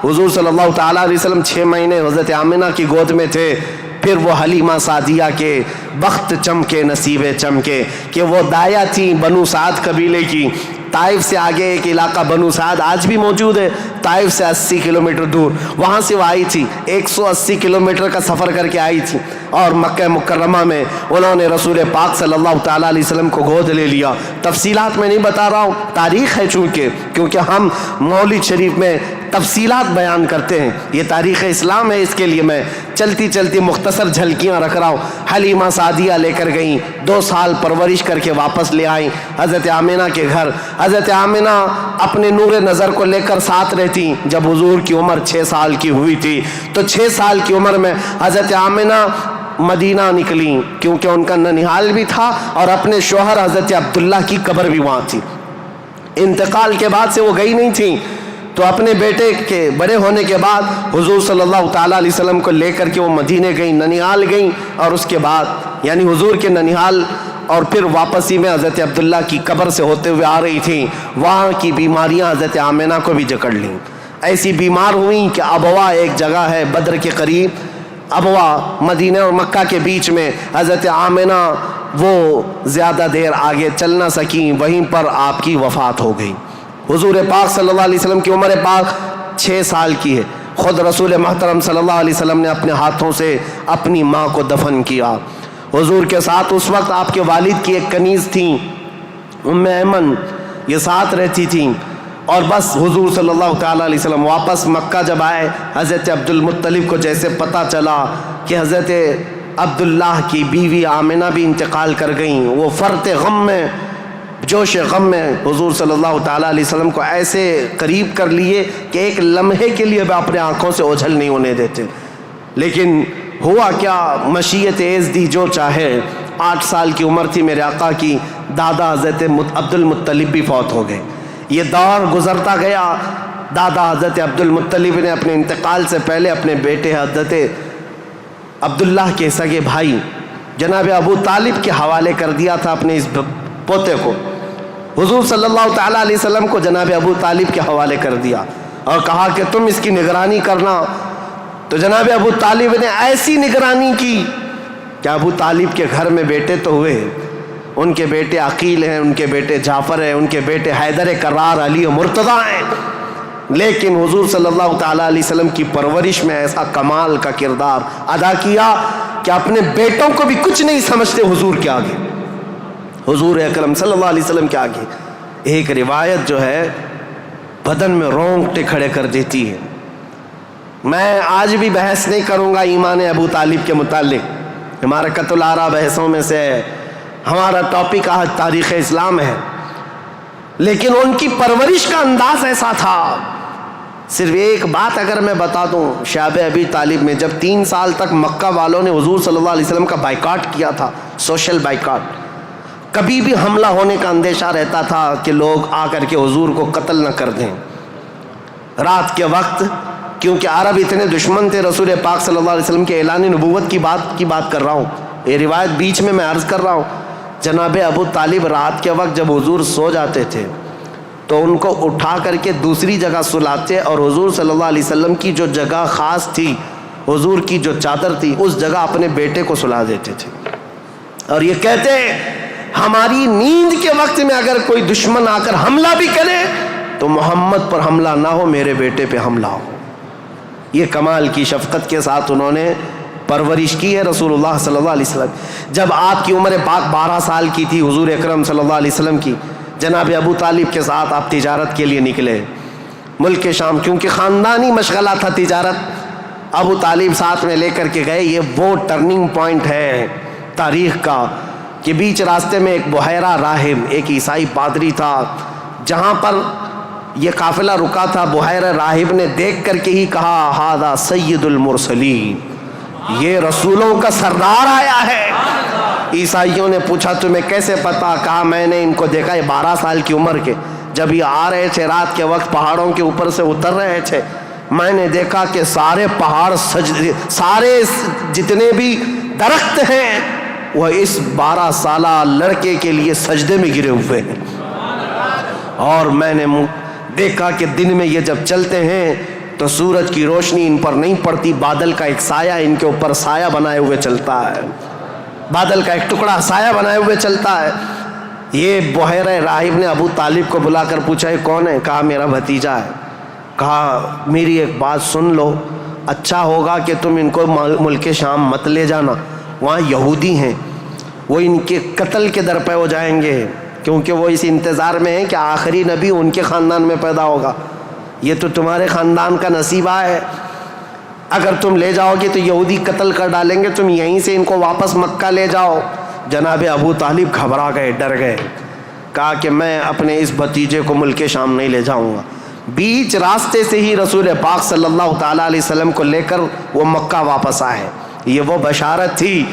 حضور صلی اللہ تعالیٰ علیہ وسلم 6 مہینے حضرت آمنہ کی گود میں تھے، پھر وہ حلیمہ سعدیہ کے بخت چمکے، نصیبے چمکے کہ وہ دایا تھیں بنو سعد قبیلے کی۔ طائف سے آگے ایک علاقہ بنو سعد آج بھی موجود ہے، طائف سے 80 کلومیٹر دور، وہاں سے وہ آئی تھی، 180 کلومیٹر کا سفر کر کے آئی تھی، اور مکہ مکرمہ میں انہوں نے رسول پاک صلی اللہ تعالیٰ علیہ وسلم کو گود لے لیا۔ تفصیلات میں نہیں بتا رہا ہوں، تاریخ ہے کیونکہ ہم مولد شریف میں تفصیلات بیان کرتے ہیں، یہ تاریخ اسلام ہے، اس کے لیے میں چلتی چلتی مختصر جھلکیاں رکھ رہا ہوں۔ حلیمہ سعدیہ لے کر گئیں، 2 سال پرورش کر کے واپس لے آئیں حضرت آمنہ کے گھر۔ حضرت آمنہ اپنے نور نظر کو لے کر ساتھ رہتی۔ جب حضور کی عمر 6 سال کی ہوئی تھی تو 6 سال کی عمر میں حضرت آمنہ مدینہ نکلی، کیونکہ ان کا ننیحال بھی تھا اور اپنے شوہر حضرت عبداللہ کی قبر بھی وہاں تھی۔ انتقال کے بعد سے وہ گئی نہیں تھیں، تو اپنے بیٹے کے بڑے ہونے کے بعد حضور صلی اللہ تعالیٰ علیہ وسلم کو لے کر کے وہ مدینے گئیں، ننیحال گئیں، اور اس کے بعد یعنی حضور کے ننیحال اور پھر واپسی میں حضرت عبداللہ کی قبر سے ہوتے ہوئے آ رہی تھیں، وہاں کی بیماریاں حضرت آمنہ کو بھی جکڑ لیں، ایسی بیمار ہوئیں کہ ابوا ایک جگہ ہے بدر کے قریب، ابوا مدینہ اور مکہ کے بیچ میں، حضرت آمنہ وہ زیادہ دیر آگے چل نہ سکیں، وہیں پر آپ کی وفات ہو گئی۔ حضور پاک صلی اللہ علیہ وسلم کی عمر پاک 6 سال کی ہے، خود رسول محترم صلی اللہ علیہ وسلم نے اپنے ہاتھوں سے اپنی ماں کو دفن کیا۔ حضور کے ساتھ اس وقت آپ کے والد کی ایک کنیز تھیں ام ایمن، یہ ساتھ رہتی تھیں، اور بس حضور صلی اللہ تعالیٰ علیہ وسلم واپس مکہ جب آئے، حضرت عبد المطلب کو جیسے پتہ چلا کہ حضرت عبداللہ کی بیوی آمنہ بھی انتقال کر گئیں، وہ فرط غم میں، جوش غم میں حضور صلی اللہ تعالیٰ علیہ وسلم کو ایسے قریب کر لیے کہ ایک لمحے کے لیے بھی اپنے آنکھوں سے اوجھل نہیں ہونے دیتے۔ لیکن ہوا کیا، مشیت ایز دی جو چاہے، 8 سال کی عمر تھی میرے آقا کی، دادا حضرت عبد المطلب بھی فوت ہو گئے۔ یہ دور گزرتا گیا، دادا حضرت عبد المطلب نے اپنے انتقال سے پہلے اپنے بیٹے حضرت عبداللہ کے سگے بھائی جناب ابو طالب کے حوالے کر دیا تھا اپنے اس پوتے کو۔ حضور صلی اللہ تعالیٰ علیہ وسلم کو جناب ابو طالب کے حوالے کر دیا اور کہا کہ تم اس کی نگرانی کرنا۔ تو جناب ابو طالب نے ایسی نگرانی کی کہ ابو طالب کے گھر میں بیٹے تو ہوئے، ان کے بیٹے عقیل ہیں، ان کے بیٹے جعفر ہیں، ان کے بیٹے حیدر کرار، علی و مرتضیٰ ہیں، لیکن حضور صلی اللہ تعالیٰ علیہ وسلم کی پرورش میں ایسا کمال کا کردار ادا کیا کہ اپنے بیٹوں کو بھی کچھ نہیں سمجھتے حضور کے آگے، حضور اکرم صلی اللہ علیہ وسلم کے آگے۔ ایک روایت جو ہے بدن میں رونگٹے کھڑے کر دیتی ہے۔ میں آج بھی بحث نہیں کروں گا ایمان ابو طالب کے متعلق، ہمارا قط الآراء بحثوں میں سے ہے، ہمارا ٹاپک آج تاریخ اسلام ہے، لیکن ان کی پرورش کا انداز ایسا تھا۔ صرف ایک بات اگر میں بتا دوں، شعب ابی طالب میں جب 3 سال تک مکہ والوں نے حضور صلی اللہ علیہ وسلم کا بائیکاٹ کیا تھا، سوشل بائیکاٹ، کبھی بھی حملہ ہونے کا اندیشہ رہتا تھا کہ لوگ آ کر کے حضور کو قتل نہ کر دیں۔ رات کے وقت، کیونکہ عرب اتنے دشمن تھے رسول پاک صلی اللہ علیہ وسلم کے اعلان نبوت کی بات کر رہا ہوں، یہ روایت بیچ میں عرض کر رہا ہوں، جناب ابو طالب رات کے وقت جب حضور سو جاتے تھے تو ان کو اٹھا کر کے دوسری جگہ سلاتے اور حضور صلی اللہ علیہ وسلم کی جو جگہ خاص تھی، حضور کی جو چادر تھی، اس جگہ اپنے بیٹے کو سلا دیتے تھے، اور یہ کہتے ہماری نیند کے وقت میں اگر کوئی دشمن آ کر حملہ بھی کرے تو محمد پر حملہ نہ ہو، میرے بیٹے پہ حملہ ہو۔ یہ کمال کی شفقت کے ساتھ انہوں نے پرورش کی ہے رسول اللہ صلی اللہ علیہ وسلم۔ جب آپ کی عمر پاک 12 سال کی تھی حضور اکرم صلی اللہ علیہ وسلم کی، جناب ابو طالب کے ساتھ آپ تجارت کے لیے نکلے ملک شام، کیونکہ خاندانی مشغلہ تھا تجارت، ابو طالب ساتھ میں لے کر کے گئے. یہ وہ ٹرننگ پوائنٹ ہے تاریخ کا کہ بیچ راستے میں ایک بحیرہ راہب، ایک عیسائی پادری تھا، جہاں پر یہ قافلہ رکا تھا. بحیرہ راہب نے دیکھ کر کے ہی کہا ھذا سید المرسلین، یہ رسولوں کا سردار آیا ہے. عیسائیوں نے پوچھا تمہیں کیسے پتا؟ کہا میں نے ان کو دیکھا، یہ 12 سال کی عمر کے، جب یہ آ رہے تھے رات کے وقت پہاڑوں کے اوپر سے اتر رہے تھے، میں نے دیکھا کہ سارے پہاڑ سارے جتنے بھی درخت ہیں وہ اس 12 سالہ لڑکے کے لیے سجدے میں گرے ہوئے ہیں. اور میں نے دیکھا کہ دن میں یہ جب چلتے ہیں تو سورج کی روشنی ان پر نہیں پڑتی، بادل کا ایک سایہ ان کے اوپر سایہ بنائے ہوئے چلتا ہے، بادل کا ایک ٹکڑا سایہ بنائے ہوئے چلتا ہے. یہ بحیرہ راہب نے ابو طالب کو بلا کر پوچھا یہ کون ہے؟ کہا میرا بھتیجا ہے. کہا میری ایک بات سن لو، اچھا ہوگا کہ تم ان کو ملک شام مت لے جانا، وہاں یہودی ہیں، وہ ان کے قتل کے در پہ ہو جائیں گے، کیونکہ وہ اس انتظار میں ہیں کہ آخری نبی ان کے خاندان میں پیدا ہوگا. یہ تو تمہارے خاندان کا نصیبہ ہے، اگر تم لے جاؤ گے تو یہودی قتل کر ڈالیں گے، تم یہیں سے ان کو واپس مکہ لے جاؤ. جناب ابو طالب گھبرا گئے، ڈر گئے. کہا کہ میں اپنے اس بھتیجے کو ملک شام نہیں لے جاؤں گا. بیچ راستے سے ہی رسول پاک صلی اللہ تعالیٰ علیہ وسلم کو لے کر وہ مکہ واپس آئے. یہ وہ بشارت تھی،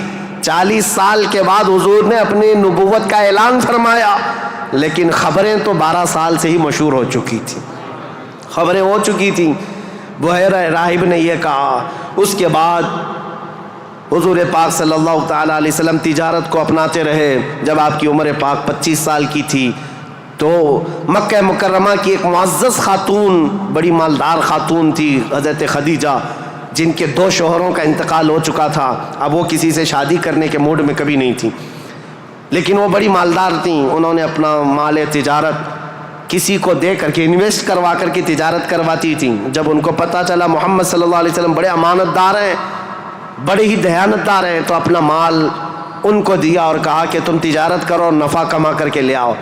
40 سال کے بعد حضور نے اپنی نبوت کا اعلان فرمایا، لیکن خبریں تو 12 سال سے ہی مشہور ہو چکی تھیں، خبریں ہو چکی تھیں. بحیرہ راہب نے یہ کہا. اس کے بعد حضور پاک صلی اللہ تعالیٰ علیہ وسلم تجارت کو اپناتے رہے. جب آپ کی عمر پاک 25 سال کی تھی تو مکہ مکرمہ کی ایک معزز خاتون، بڑی مالدار خاتون تھی، حضرت خدیجہ، جن کے 2 شوہروں کا انتقال ہو چکا تھا. اب وہ کسی سے شادی کرنے کے موڈ میں کبھی نہیں تھی، لیکن وہ بڑی مالدار تھیں. انہوں نے اپنا مال تجارت کسی کو دے کر کے انویسٹ کروا کر کے تجارت کرواتی تھیں. جب ان کو پتہ چلا محمد صلی اللہ علیہ وسلم بڑے امانت دار ہیں، بڑے ہی دیانت دار ہیں، تو اپنا مال ان کو دیا اور کہا کہ تم تجارت کرو اور نفع کما کر کے لے آؤ.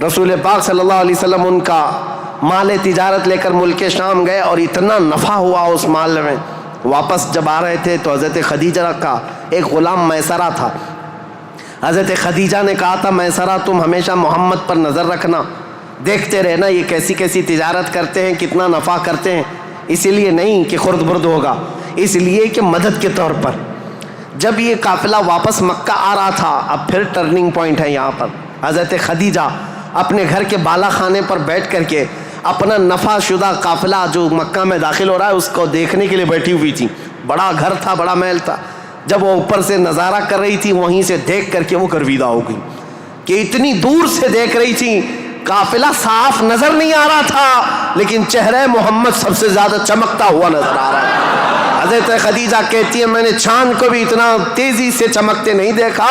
رسول پاک صلی اللہ علیہ وسلم ان کا مال تجارت لے کر ملک شام گئے اور اتنا نفع ہوا اس مال میں. واپس جب آ رہے تھے تو حضرت خدیجہ کا ایک غلام میسرہ تھا. حضرت خدیجہ نے کہا تھا میسرہ تم ہمیشہ محمد پر نظر رکھنا، دیکھتے رہنا یہ کیسی کیسی تجارت کرتے ہیں، کتنا نفع کرتے ہیں. اسی لیے نہیں کہ خرد برد ہوگا، اس لیے کہ مدد کے طور پر. جب یہ قافلہ واپس مکہ آ رہا تھا، اب پھر ٹرننگ پوائنٹ ہے یہاں پر. حضرت خدیجہ اپنے گھر کے بالا خانے پر بیٹھ کر کے اپنا نفع شدہ قافلہ جو مکہ میں داخل ہو رہا ہے اس کو دیکھنے کے لیے بیٹھی ہوئی تھی. بڑا گھر تھا، بڑا محل تھا. جب وہ اوپر سے نظارہ کر رہی تھی، وہیں سے دیکھ کر کے وہ گرویدہ ہو گئی کہ اتنی دور سے دیکھ رہی تھی، قافلہ صاف نظر نہیں آ رہا تھا، لیکن چہرہ محمد سب سے زیادہ چمکتا ہوا نظر آ رہا ہے. حضرت خدیجہ کہتی ہے میں نے چاند کو بھی اتنا تیزی سے چمکتے نہیں دیکھا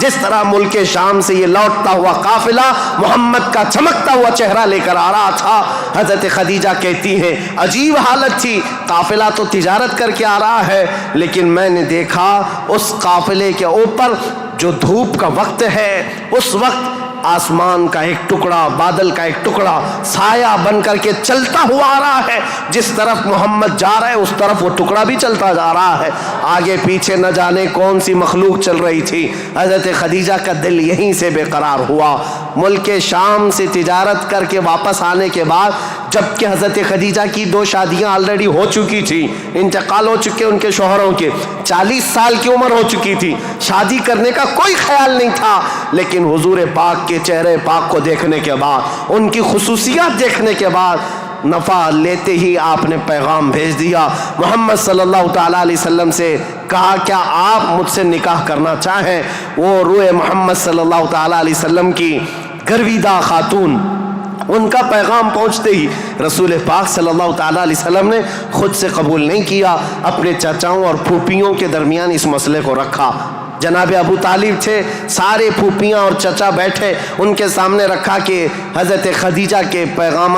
جس طرح ملک شام سے یہ لوٹتا ہوا قافلہ محمد کا چمکتا ہوا چہرہ لے کر آ رہا تھا. حضرت خدیجہ کہتی ہیں عجیب حالت تھی، قافلہ تو تجارت کر کے آ رہا ہے، لیکن میں نے دیکھا اس قافلے کے اوپر جو دھوپ کا وقت ہے اس وقت آسمان کا ایک ٹکڑا، بادل کا ایک ٹکڑا سایہ بن کر کے چلتا ہوا آ رہا ہے. جس طرف محمد جا رہا ہے اس طرف وہ ٹکڑا بھی چلتا جا رہا ہے. آگے پیچھے نہ جانے کون سی مخلوق چل رہی تھی. حضرت خدیجہ کا دل یہیں سے بے قرار ہوا. ملک شام سے تجارت کر کے واپس آنے کے بعد، جبکہ حضرت خدیجہ کی 2 شادیاں آلریڈی ہو چکی تھی، انتقال ہو چکے ان کے شوہروں کے، 40 سال کی عمر ہو چکی تھی، شادی کرنے کا کوئی خیال نہیں تھا. لیکن حضور پاک کے چہرے پاک کو دیکھنے کے بعد، ان کی خصوصیات دیکھنے کے بعد، نفع لیتے ہی آپ نے پیغام بھیج دیا محمد صلی اللہ تعالیٰ علیہ وسلم سے. کہا کیا آپ مجھ سے نکاح کرنا چاہیں؟ وہ روح محمد صلی اللہ تعالیٰ علیہ وسلم کی گرویدہ خاتون، ان کا پیغام پہنچتے ہی رسول پاک صلی اللہ تعالیٰ علیہ وسلم نے خود سے قبول نہیں کیا، اپنے چچاؤں اور پھوپھیوں کے درمیان اس مسئلے کو رکھا. جناب ابو طالب تھے، سارے پھوپھیاں اور چچا بیٹھے، ان کے سامنے رکھا کہ حضرت خدیجہ کے پیغام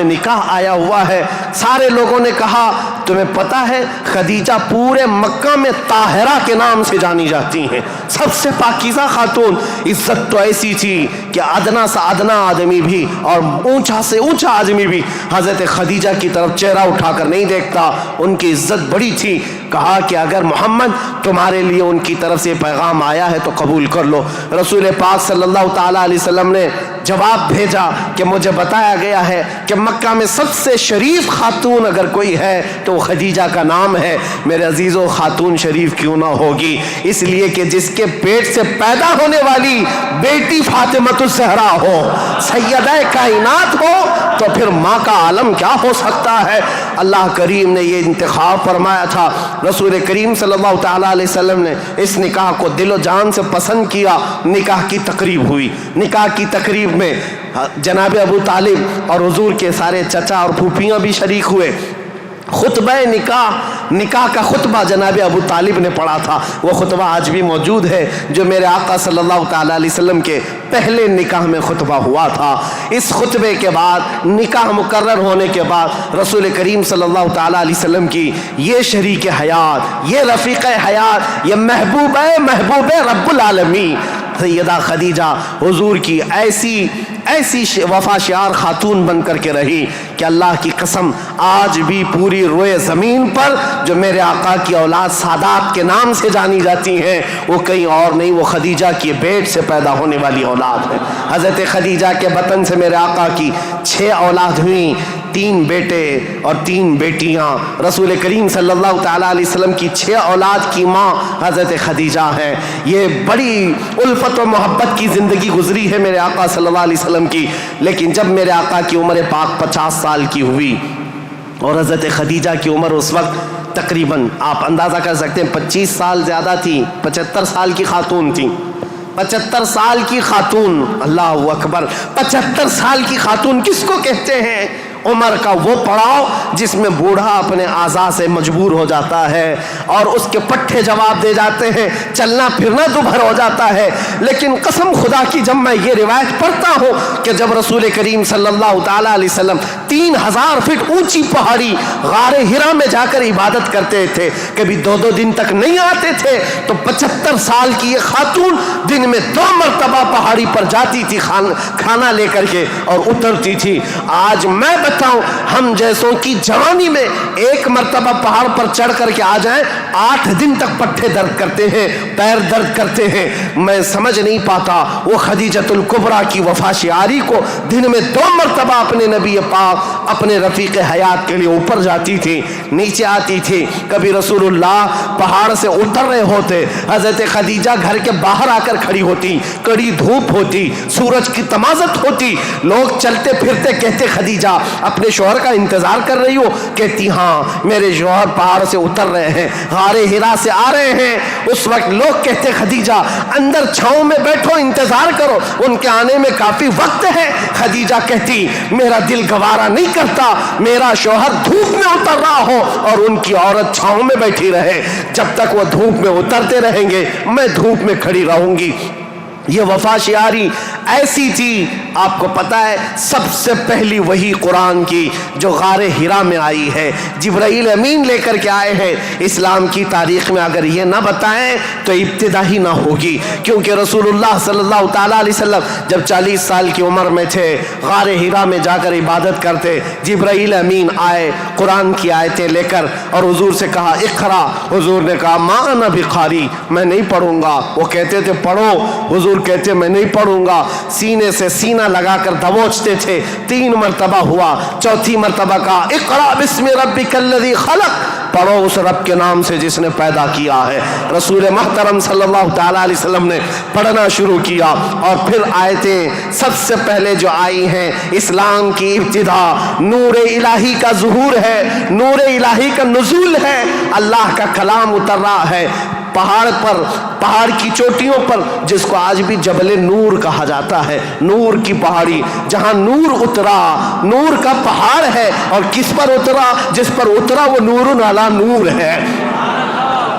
نکاح آیا ہوا ہے. سارے لوگوں نے کہا تمہیں پتہ ہے خدیجہ پورے مکہ میں طاہرہ کے نام سے جانی جاتی ہیں، سب سے پاکیزہ خاتون۔ عزت تو ایسی تھی کہ ادنا سے ادنا آدمی بھی اور اونچا سے اونچا آدمی بھی حضرت خدیجہ کی طرف چہرہ اٹھا کر نہیں دیکھتا، ان کی عزت بڑی تھی۔ کہا کہ اگر محمد تمہارے لیے ان کی طرف سے پیغام آیا ہے تو قبول کر لو۔ رسول پاک صلی اللہ تعالیٰ علیہ وسلم نے جواب بھیجا کہ مجھے بتایا گیا ہے کہ مکہ میں سب سے شریف خاتون اگر کوئی ہے تو وہ خدیجہ کا نام ہے۔ میرے عزیزو، خاتون شریف کیوں نہ ہوگی؟ اس لیے کہ جس کے پیٹ سے پیدا ہونے والی بیٹی فاطمہ الزہرا ہو، سیدہ کائنات ہو، تو پھر ماں کا عالم کیا ہو سکتا ہے؟ اللہ کریم نے یہ انتخاب فرمایا تھا۔ رسول کریم صلی اللہ تعالیٰ علیہ وسلم نے اس نکاح کو دل و جان سے پسند کیا۔ نکاح کی تقریب ہوئی۔ نکاح کی تقریب میں جناب ابو طالب اور حضور کے سارے چچا اور پھوپھیاں بھی شریک ہوئے۔ خطبہ نکاح کا خطبہ جناب ابو طالب نے پڑھا تھا۔ وہ خطبہ آج بھی موجود ہے جو میرے آقا صلی اللہ تعالیٰ علیہ وسلم کے پہلے نکاح میں خطبہ ہوا تھا۔ اس خطبے کے بعد نکاح مقرر ہونے کے بعد رسول کریم صلی اللہ تعالیٰ علیہ وسلم کی یہ شریک حیات، یہ رفیق حیات، یہ محبوب رب العالمین سیدہ خدیجہ حضور کی ایسی وفا شعار خاتون بن کر کے رہی کہ اللہ کی قسم آج بھی پوری روئے زمین پر جو میرے آقا کی اولاد سادات کے نام سے جانی جاتی ہیں وہ کہیں اور نہیں، وہ خدیجہ کی بیٹ سے پیدا ہونے والی اولاد ہے۔ حضرت خدیجہ کے بطن سے میرے آقا کی 6 اولاد ہوئیں، 3 بیٹے اور 3 بیٹیاں۔ رسول کریم صلی اللہ تعالیٰ علیہ وسلم کی 6 اولاد کی ماں حضرت خدیجہ ہیں۔ یہ بڑی الفت و محبت کی زندگی گزری ہے میرے آقا صلی اللہ علیہ وسلم کی، لیکن جب میرے آقا کی عمر پاک 50 سال کی ہوئی اور حضرت خدیجہ کی عمر اس وقت تقریباً آپ اندازہ کر سکتے ہیں 25 سال زیادہ تھی، 75 سال کی خاتون تھی۔ 75 سال کی خاتون، اللہ اکبر، 75 سال کی خاتون کس کو کہتے ہیں؟ عمر کا وہ پڑاؤ جس میں بوڑھا اپنے اعضاء سے مجبور ہو جاتا ہے اور اس کے پٹھے جواب دے جاتے ہیں، چلنا پھرنا دوبھر ہو جاتا ہے۔ لیکن قسم خدا کی جب میں یہ روایت پڑھتا ہوں کہ جب رسول کریم صلی اللہ تعالیٰ علیہ وسلم 3000 فٹ اونچی پہاڑی غار ہرا میں جا کر عبادت کرتے تھے، کبھی 2 دن تک نہیں آتے تھے، تو 75 سال کی یہ خاتون دن میں 2 مرتبہ پہاڑی پر جاتی تھی کھانا لے کر کے اور اترتی تھی۔ آج میں بتاؤں ہم جیسوں کی جوانی میں 1 مرتبہ پہاڑ پر چڑھ کر کے آ جائیں 8 دن تک پٹھے درد کرتے ہیں، پیر درد کرتے ہیں۔ میں سمجھ نہیں پاتا وہ خدیجۃ الکبریٰ کی وفا شعاری کو دن میں 2 مرتبہ اپنے نبی پاک اپنے رفیق حیات کے لیے اوپر جاتی تھی، نیچے آتی تھی۔ کبھی رسول اللہ پہاڑ سے اتر رہے ہوتے، حضرت خدیجہ گھر کے باہر آ کر کھڑی ہوتی، کڑی دھوپ ہوتی، سورج کی تمازت ہوتی، لوگ چلتے پھرتے کہتے خدیجہ اپنے شوہر کا انتظار کر رہی ہو؟ کہتی ہاں میرے شوہر پہاڑ سے اتر رہے ہیں، غار ہرا سے آ رہے ہیں۔ اس وقت لوگ کہتے خدیجہ اندر چھاؤں میں بیٹھو، انتظار کرو، ان کے آنے میں کافی وقت ہے۔ خدیجہ کہتی میرا دل گوارا نہیں کرتا میرا شوہر دھوپ میں اتر رہا ہو اور ان کی عورت چھاؤں میں بیٹھی رہے، جب تک وہ دھوپ میں اترتے رہیں گے میں دھوپ میں کھڑی رہوں گی۔ یہ وفا شعاری ایسی تھی، آپ کو پتا ہے سب سے پہلی وہی قرآن کی جو غار ہرا میں آئی ہے، جبرائیل امین لے کر کے آئے ہیں۔ اسلام کی تاریخ میں اگر یہ نہ بتائیں تو ابتدا ہی نہ ہوگی، کیونکہ رسول اللہ صلی اللہ تعالیٰ علیہ وسلم جب 40 سال کی عمر میں تھے، غار ہرا میں جا کر عبادت کرتے، جبرائیل امین آئے قرآن کی آیتیں لے کر اور حضور سے کہا اقرا، حضور نے کہا ما انا بقاری، میں نہیں پڑھوں گا۔ وہ کہتے تھے پڑھو، حضور کہتے میں نہیں پڑھوں گا، سینے سے سینہ لگا کر دبوچتے تھے۔ 3 مرتبہ ہوا، 4تھی مرتبہ کہا اقرا بسم ربک الذی خلق، پڑھو اس رب کے نام سے جس نے پیدا کیا ہے۔ رسول محترم صلی اللہ تعالیٰ علیہ وسلم نے پڑھنا شروع کیا اور پھر آیتیں سب سے پہلے جو آئی ہیں، اسلام کی ابتدا نور الہی کا ظہور ہے، نور الہی کا نزول ہے، اللہ کا کلام اتر رہا ہے پہاڑ پر، پہاڑ کی چوٹیوں پر، جس کو آج بھی جبل نور کہا جاتا ہے، نور کی پہاڑی، جہاں نور اترا، نور کا پہاڑ ہے، اور کس پر اترا؟ جس پر اترا وہ نور علی نور ہے۔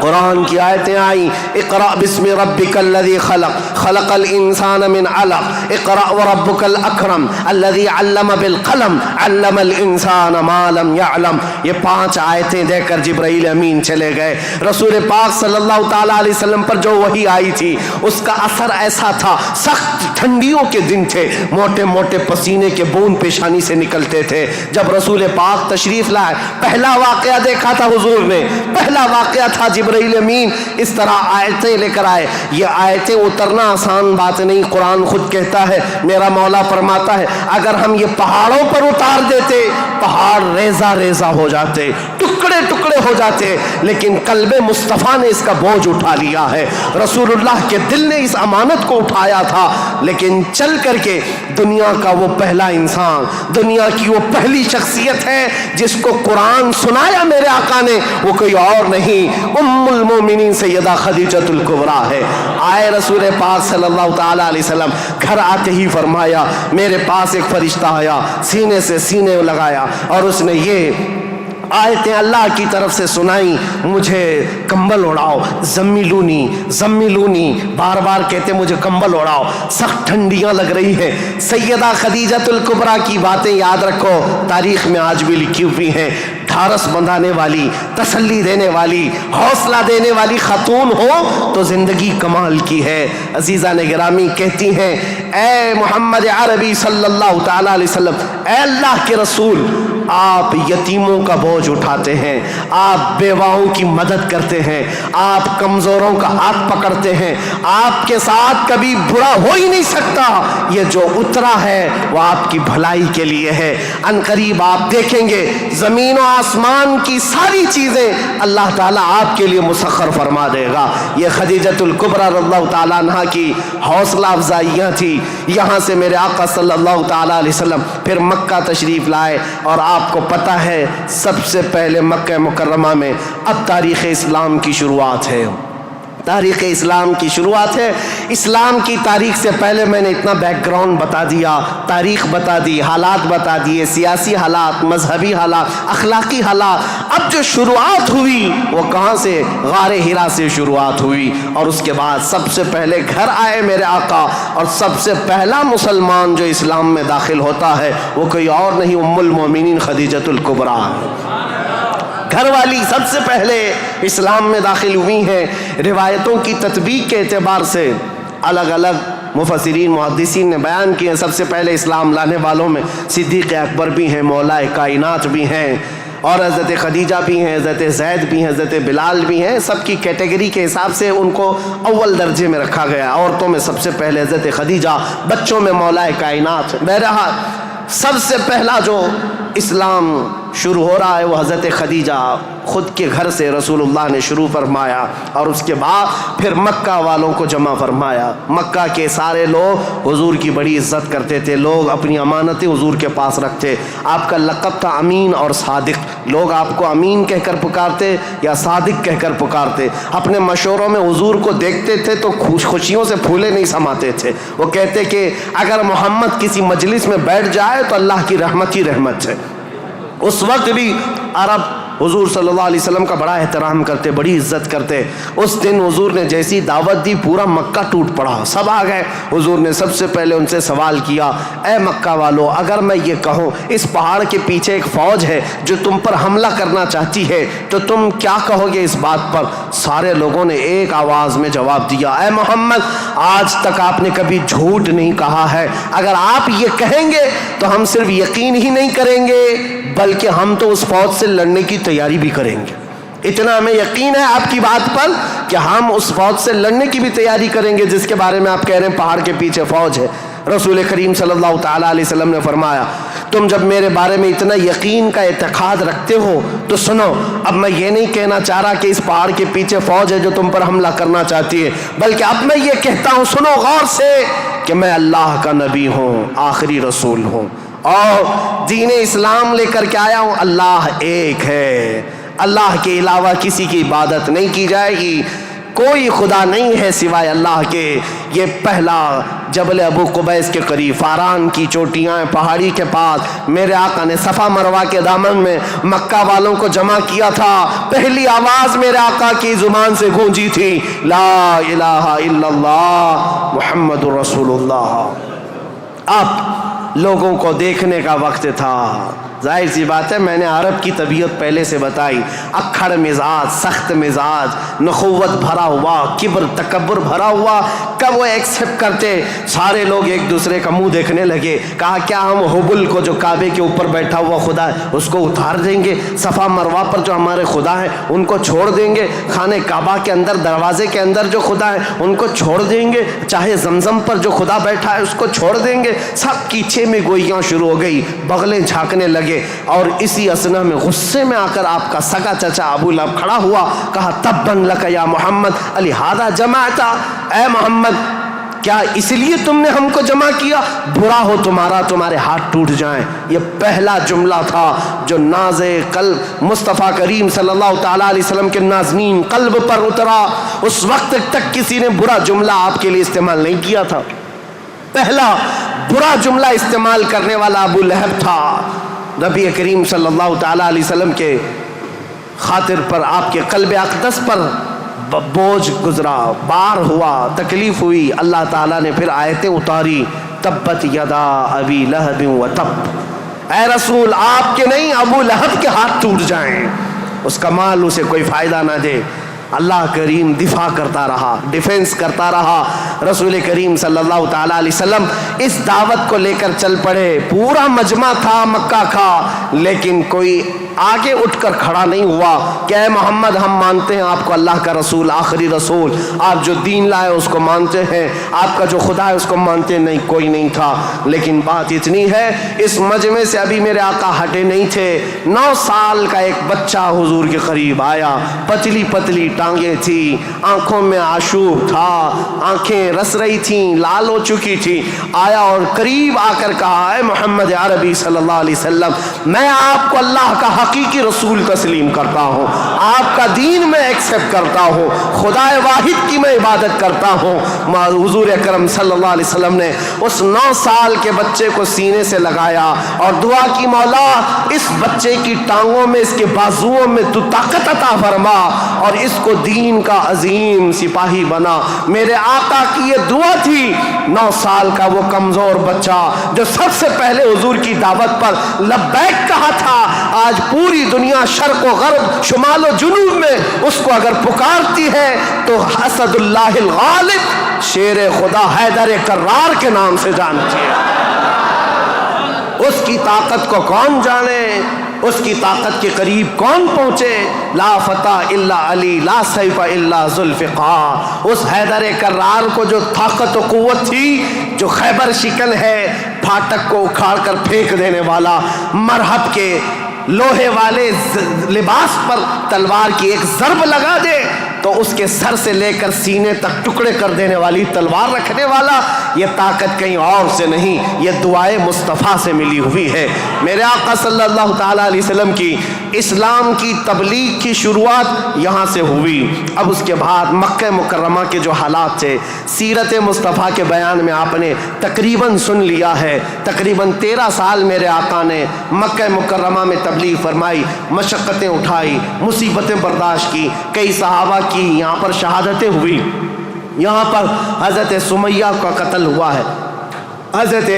قرآن کی آیتیں آئیں، اقرأ بسم ربک الذی خلق خلق الانسان من علق اقرأ وربک الاکرم الذی علم بالقلم علم الانسان ما لم يعلم. یہ 5 آیتیں دے کر جبرائیل امین چلے گئے. رسول پاک صلی اللہ تعالیٰ علیہ وسلم پر جو وحی آئی تھی اس کا اثر ایسا تھا، سخت ٹھنڈیوں کے دن تھے، موٹے موٹے پسینے کے بوند پیشانی سے نکلتے تھے. جب رسول پاک تشریف لائے پہلا واقعہ دیکھا تھا حضور نے، پہلا واقعہ تھا جبرائیل امین اس طرح آیتیں لے کر آئے. یہ آیتیں اترنا آسان بات نہیں. قرآن خود کہتا ہے، میرا مولا فرماتا ہے اگر ہم یہ پہاڑوں پر اتار دیتے پہاڑ ریزہ ریزہ ہو جاتے، ٹکڑے ٹکڑے ہو جاتے، لیکن قلب مصطفیٰ نے اس کا بوجھ اٹھا لیا ہے. رسول اللہ کے دل نے اس امانت کو اٹھایا تھا، لیکن چل کر کے دنیا کا وہ پہلا انسان، دنیا کی وہ پہلی شخصیت ہے جس کو قرآن سنایا میرے آقا نے، وہ کوئی اور نہیں، ام المومنین سیدہ خدیجۃ الکبریٰ ہے. آئے رسول پاک صلی اللہ تعالیٰ علیہ وسلم، گھر آتے ہی فرمایا میرے پاس ایک فرشتہ آیا، سینے سے سینے لگایا اور اس نے یہ آیتیں اللہ کی طرف سے سنائی، مجھے کمبل اڑاؤ، زمیلونی زمیلونی، بار بار کہتے مجھے کمبل اڑاؤ، سخت ٹھنڈیاں لگ رہی ہیں. سیدہ خدیجۃ الکبریٰ کی باتیں یاد رکھو، تاریخ میں آج بھی لکھی ہوئی ہیں. ڈھارس بندھانے والی، تسلی دینے والی، حوصلہ دینے والی خاتون ہو تو زندگی کمال کی ہے. عزیزان گرامی کہتی ہیں اے محمد عربی صلی اللہ تعالیٰ علیہ وسلم، اے اللہ کے رسول، آپ یتیموں کا بوجھ اٹھاتے ہیں، آپ بیواؤں کی مدد کرتے ہیں، آپ کمزوروں کا ہاتھ پکڑتے ہیں، آپ کے ساتھ کبھی برا ہو ہی نہیں سکتا. یہ جو اترا ہے وہ آپ کی بھلائی کے لیے ہے. ان قریب آپ دیکھیں گے زمین و آسمان کی ساری چیزیں اللہ تعالیٰ آپ کے لیے مسخر فرما دے گا. یہ خدیجۃ الکبریٰ رضی اللہ تعالیٰ عنہ کی حوصلہ افزائیاں تھی. یہاں سے میرے آقا صلی اللہ تعالیٰ علیہ وسلم پھر مکہ تشریف لائے، اور آپ کو پتہ ہے سب سے پہلے مکہ مکرمہ میں اب تاریخ اسلام کی شروعات ہے. تاریخ اسلام کی شروعات ہے. اسلام کی تاریخ سے پہلے میں نے اتنا بیک گراؤنڈ بتا دیا، تاریخ بتا دی، حالات بتا دیے، سیاسی حالات، مذہبی حالات، اخلاقی حالات. اب جو شروعات ہوئی وہ کہاں سے؟ غار حرا سے شروعات ہوئی. اور اس کے بعد سب سے پہلے گھر آئے میرے آقا، اور سب سے پہلا مسلمان جو اسلام میں داخل ہوتا ہے وہ کوئی اور نہیں، ام المومنین خدیجۃ الکبریٰ. گھر والی سب سے پہلے اسلام میں داخل ہوئی ہیں. روایتوں کی تطبیق کے اعتبار سے الگ الگ مفسرین محدثین نے بیان کیے ہیں. سب سے پہلے اسلام لانے والوں میں صدیق اکبر بھی ہیں، مولا کائنات بھی ہیں، اور حضرت خدیجہ بھی ہیں، حضرت زید بھی ہیں، حضرت بلال بھی ہیں. سب کی کیٹیگری کے حساب سے ان کو اول درجے میں رکھا گیا. عورتوں میں سب سے پہلے حضرت خدیجہ، بچوں میں مولا کائنات. بہرحال سب سے پہلا جو اسلام شروع ہو رہا ہے وہ حضرت خدیجہ خود کے گھر سے رسول اللہ نے شروع فرمایا، اور اس کے بعد پھر مکہ والوں کو جمع فرمایا. مکہ کے سارے لوگ حضور کی بڑی عزت کرتے تھے، لوگ اپنی امانتیں حضور کے پاس رکھتے. آپ کا لقب تھا امین اور صادق. لوگ آپ کو امین کہہ کر پکارتے یا صادق کہہ کر پکارتے. اپنے مشوروں میں حضور کو دیکھتے تھے تو خوشیوں سے پھولے نہیں سماتے تھے. وہ کہتے کہ اگر محمد کسی مجلس میں بیٹھ جائے تو اللہ کی رحمت ہی رحمت ہے. اس وقت بھی عرب حضور صلی اللہ علیہ وسلم کا بڑا احترام کرتے، بڑی عزت کرتے. اس دن حضور نے جیسی دعوت دی پورا مکہ ٹوٹ پڑا، سب آ گئے. حضور نے سب سے پہلے ان سے سوال کیا، اے مکہ والو، اگر میں یہ کہوں اس پہاڑ کے پیچھے ایک فوج ہے جو تم پر حملہ کرنا چاہتی ہے تو تم کیا کہو گے اس بات پر؟ سارے لوگوں نے ایک آواز میں جواب دیا، اے محمد، آج تک آپ نے کبھی جھوٹ نہیں کہا ہے. اگر آپ یہ کہیں گے تو ہم صرف یقین ہی نہیں کریں گے بلکہ ہم تو اس فوج سے لڑنے کی تیاری بھی کریں گے. اتنا ہمیں یقین ہے آپ کی بات پر کہ ہم اس فوج سے لڑنے کی بھی تیاری کریں گے جس کے بارے میں آپ کہہ رہے ہیں پہاڑ کے پیچھے فوج ہے. رسول کریم صلی اللہ تعالیٰ علیہ وسلم نے فرمایا، تم جب میرے بارے میں اتنا یقین کا اعتقاد رکھتے ہو تو سنو، اب میں یہ نہیں کہنا چاہ رہا کہ اس پہاڑ کے پیچھے فوج ہے جو تم پر حملہ کرنا چاہتی ہے، بلکہ اب میں یہ کہتا ہوں، سنو غور سے، کہ میں اللہ کا نبی ہوں، آخری رسول ہوں، اور دین اسلام لے کر کے آیا ہوں. اللہ ایک ہے، اللہ کے علاوہ کسی کی عبادت نہیں کی جائے گی. کوئی خدا نہیں ہے سوائے اللہ کے۔ یہ پہلا جبل ابو قبیس کے قریب فاران کی چوٹیاں پہاڑی کے پاس میرے آقا نے صفا مروہ کے دامن میں مکہ والوں کو جمع کیا تھا۔ پہلی آواز میرے آقا کی زبان سے گونجی تھی، لا الہ الا اللہ محمد رسول اللہ۔ اب لوگوں کو دیکھنے کا وقت تھا۔ ظاہر سی بات ہے، میں نے عرب کی طبیعت پہلے سے بتائی، اکھڑ مزاج، سخت مزاج، نخوت بھرا ہوا، کبر تکبر بھرا ہوا۔ کب وہ ایکسپٹ کرتے؟ سارے لوگ ایک دوسرے کا منہ دیکھنے لگے۔ کہا کیا ہم حبل کو جو کعبے کے اوپر بیٹھا ہوا خدا ہے اس کو اتار دیں گے؟ صفا مروہ پر جو ہمارے خدا ہیں ان کو چھوڑ دیں گے؟ خانہ کعبہ کے اندر دروازے کے اندر جو خدا ہے ان کو چھوڑ دیں گے؟ چاہے زمزم پر جو خدا بیٹھا ہے اس کو چھوڑ دیں گے؟ سب کی چھ میں گوئیاں شروع ہو گئی، بغلیں جھانکنے لگے۔ اور اسی اثنا میں غصے میں آ کر آپ کا سگا چچا ابو لہب کھڑا ہوا، کہا تبن لک یا محمد لہذا جمعتا، اے محمد کیا اس لیے تم نے ہم کو جمع کیا؟ برا ہو تمہارا، تمہارے ہاتھ ٹوٹ جائیں۔ یہ پہلا جملہ تھا جو ناز قلب مصطفیٰ کریم صلی اللہ تعالیٰ علیہ وسلم کے نازنین قلب پر اترا۔ اس وقت تک کسی نے برا جملہ آپ کے لیے استعمال نہیں کیا تھا۔ پہلا برا جملہ استعمال کرنے والا ابو لہب تھا۔ نبی کریم صلی اللہ تعالیٰ علیہ وسلم کے خاطر پر، آپ کے قلب اقدس پر بوجھ گزرا، بار ہوا، تکلیف ہوئی۔ اللہ تعالیٰ نے پھر آیتیں اتاری، تبت یدا ابی لہب و تب، اے رسول آپ کے نہیں ابو لہب کے ہاتھ ٹوٹ جائیں، اس کا مال اسے کوئی فائدہ نہ دے۔ اللہ کریم دفاع کرتا رہا، ڈیفنس کرتا رہا۔ رسول کریم صلی اللہ تعالیٰ علیہ وسلم اس دعوت کو لے کر چل پڑے۔ پورا مجمع تھا مکہ کا، لیکن کوئی آگے اٹھ کر کھڑا نہیں ہوا کہ اے محمد ہم مانتے ہیں آپ کو اللہ کا رسول، آخری رسول، آپ جو دین لائے اس کو مانتے ہیں، آپ کا جو خدا ہے اس کو مانتے ہیں۔ نہیں، کوئی نہیں تھا۔ لیکن بات اتنی ہے، اس مجمع سے ابھی میرے آقا ہٹے نہیں تھے۔ 9 سال کا ایک بچہ حضور کے قریب آیا، پتلی پتلی ٹانگیں تھی، آنکھوں میں آشوب تھا، آنکھیں رس رہی تھیں، لال ہو چکی تھی۔ آیا اور قریب آ کر کہا، اے محمد عربی صلی اللہ علیہ وسلم، میں آپ کو اللہ کا حقیقی رسول تسلیم کرتا ہوں، آپ کا دین میں ایکسپٹ کرتا ہوں، خدا واحد کی میں عبادت کرتا ہوں۔ حضور اکرم صلی اللہ علیہ وسلم نے اس 9 سال کے بچے کو سینے سے لگایا اور دعا کی، مولا اس بچے کی ٹانگوں میں، اس کے بازوؤں میں تو طاقت عطا فرما اور اس کو دین کا عظیم سپاہی بنا۔ میرے آقا کی یہ دعا تھی۔ 9 سال کا وہ کمزور بچہ جو سب سے پہلے حضور کی دعوت پر لبیک کہا تھا، آج پوری دنیا شرق و غرب، شمال و جنوب میں اس کو اگر پکارتی ہے تو اسد اللہ الغالب، شیر خدا حیدر کرار کے نام سے جانتی ہے۔ اس کی طاقت کو کون جانے، اس کی طاقت کے قریب کون پہنچے؟ لا فتح الا علی، لا سیف الا ذوالفقار۔ اس حیدر کرار کو جو طاقت و قوت تھی، جو خیبر شکن ہے، پھاٹک کو اکھاڑ کر پھینک دینے والا، مرحب کے لوہے والے لباس پر تلوار کی ایک ضرب لگا دے تو اس کے سر سے لے کر سینے تک ٹکڑے کر دینے والی تلوار رکھنے والا، یہ طاقت کہیں اور سے نہیں، یہ دعائے مصطفیٰ سے ملی ہوئی ہے۔ میرے آقا صلی اللہ تعالیٰ علیہ وسلم کی اسلام کی تبلیغ کی شروعات یہاں سے ہوئی۔ اب اس کے بعد مکہ مکرمہ کے جو حالات تھے، سیرت مصطفیٰ کے بیان میں آپ نے تقریباً سن لیا ہے۔ تقریباً 13 سال میرے آقا نے مکہ مکرمہ میں تبلیغ فرمائی، مشقتیں اٹھائی، مصیبتیں برداشت کی، کئی صحابہ کی یہاں پر شہادتیں ہوئی۔ یہاں پر حضرت سمیہ کا قتل ہوا ہے، حضرت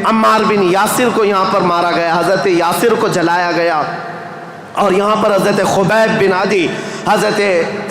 عمار بن یاسر کو یہاں پر مارا گیا، حضرت یاسر کو جلایا گیا، اور یہاں پر حضرت خبیب بن عدی، حضرت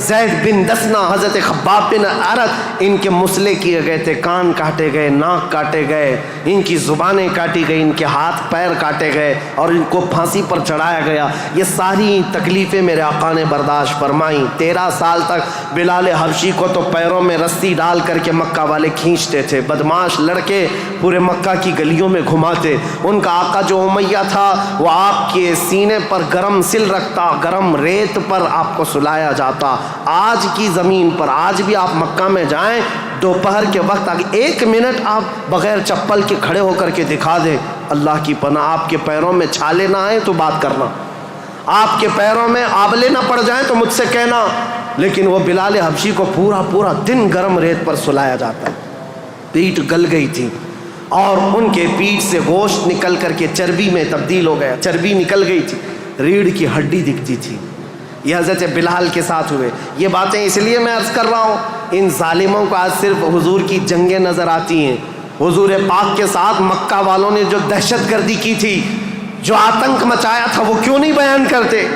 زید بن دسنا، حضرت خباب بن عرت، ان کے مسلے کیے گئے تھے، کان کاٹے گئے، ناک کاٹے گئے، ان کی زبانیں کاٹی گئی، ان کے ہاتھ پیر کاٹے گئے اور ان کو پھانسی پر چڑھایا گیا۔ یہ ساری تکلیفیں میرے آقا نے برداشت فرمائیں۔ 13 سال تک بلال حبشی کو تو پیروں میں رسی ڈال کر کے مکہ والے کھینچتے تھے، بدماش لڑکے پورے مکہ کی گلیوں میں گھماتے۔ ان کا آقا جو امیہ تھا وہ آپ کے سینے پر گرم سل رکھتا، گرم ریت پر آپ کو سلایا جاتا۔ آج کی زمین پر آج بھی آپ مکہ میں جائیں، دوپہر کے وقت 1 منٹ آپ بغیر چپل کے کھڑے ہو کر کے دکھا دیں، اللہ کی پناہ آپ کے پیروں میں چھالے نہ آئیں تو بات کرنا، آپ کے پیروں میں آبلے نہ پڑ جائیں تو مجھ سے کہنا، لیکن وہ بلال حبشی کو پورا دن گرم ریت پر سلایا جاتا، پیٹ گل گئی تھی اور ان کے پیٹ سے گوشت نکل کر کے چربی میں تبدیل ہو گیا، چربی نکل گئی تھی، ریڑھ کی ہڈی دکھتی تھی۔ یہ حضرت بلال کے ساتھ ہوئے۔ یہ باتیں اس لیے میں عرض کر رہا ہوں، ان ظالموں کو آج صرف حضور کی جنگیں نظر آتی ہیں۔ حضور پاک کے ساتھ مکہ والوں نے جو دہشت گردی کی تھی، جو آتنک مچایا تھا، وہ کیوں نہیں بیان کرتے؟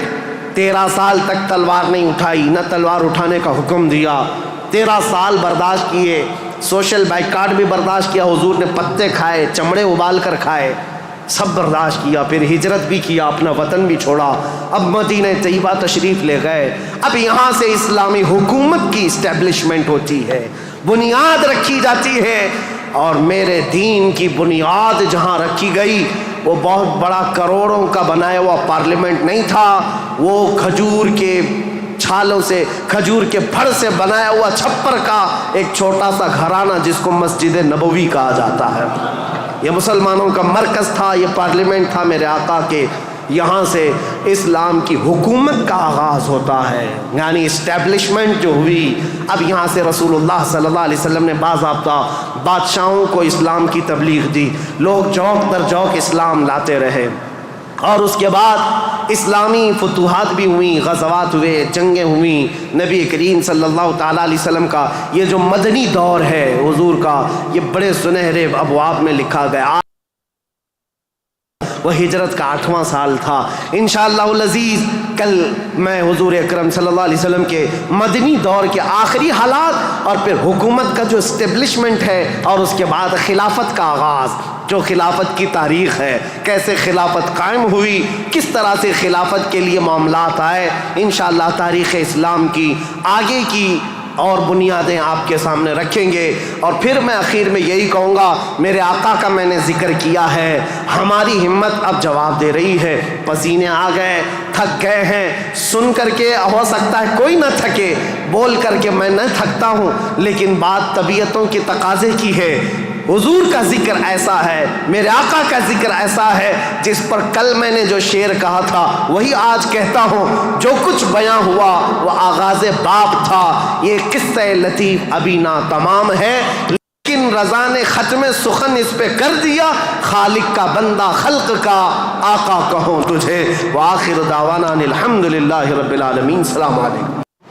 13 سال تک تلوار نہیں اٹھائی، نہ تلوار اٹھانے کا حکم دیا، 13 سال برداشت کیے، سوشل بائیکاٹ بھی برداشت کیا، حضور نے پتے کھائے، چمڑے ابال کر کھائے، سب برداشت کیا، پھر ہجرت بھی کیا، اپنا وطن بھی چھوڑا، اب مدینہ طیبہ تشریف لے گئے۔ اب یہاں سے اسلامی حکومت کی اسٹیبلشمنٹ ہوتی ہے، بنیاد رکھی جاتی ہے، اور میرے دین کی بنیاد جہاں رکھی گئی وہ بہت بڑا کروڑوں کا بنایا ہوا پارلیمنٹ نہیں تھا، وہ کھجور کے چھالوں سے، کھجور کے پھڑ سے بنایا ہوا چھپر کا ایک چھوٹا سا گھرانہ جس کو مسجد نبوی کہا جاتا ہے، یہ مسلمانوں کا مرکز تھا، یہ پارلیمنٹ تھا میرے آقا کے۔ یہاں سے اسلام کی حکومت کا آغاز ہوتا ہے، یعنی اسٹیبلشمنٹ جو ہوئی۔ اب یہاں سے رسول اللہ صلی اللہ علیہ وسلم نے باضابطہ بادشاہوں کو اسلام کی تبلیغ دی، لوگ جوک در جوک اسلام لاتے رہے، اور اس کے بعد اسلامی فتوحات بھی ہوئیں، غزوات ہوئے، جنگیں ہوئیں۔ نبی کریم صلی اللہ تعالیٰ علیہ وسلم کا یہ جو مدنی دور ہے حضور کا، یہ بڑے سنہرے ابواب میں لکھا گیا۔ وہ ہجرت کا 8واں سال تھا۔ انشاءاللہ العزیز کل میں حضور اکرم صلی اللہ علیہ وسلم کے مدنی دور کے آخری حالات اور پھر حکومت کا جو اسٹیبلشمنٹ ہے، اور اس کے بعد خلافت کا آغاز، جو خلافت کی تاریخ ہے، کیسے خلافت قائم ہوئی، کس طرح سے خلافت کے لیے معاملات آئے، انشاءاللہ تاریخ اسلام کی آگے کی اور بنیادیں آپ کے سامنے رکھیں گے۔ اور پھر میں آخر میں یہی کہوں گا، میرے آقا کا میں نے ذکر کیا ہے، ہماری ہمت اب جواب دے رہی ہے، پسینے آ گئے، تھک گئے ہیں، سن کر کے ہو سکتا ہے کوئی نہ تھکے، بول کر کے میں نہ تھکتا ہوں، لیکن بات طبیعتوں کے تقاضے کی ہے۔ حضور کا ذکر ایسا ہے، میرے آقا کا ذکر ایسا ہے، جس پر کل میں نے جو شعر کہا تھا وہی آج کہتا ہوں، جو کچھ بیاں ہوا وہ آغاز باب تھا، یہ قصہ لطیف ابھی ناتمام ہے، لیکن رضا نے ختم سخن اس پہ کر دیا، خالق کا بندہ خلق کا آقا کہوں تجھے۔ وآخر دعوانا الحمدللہ رب العالمین۔ السلام علیکم۔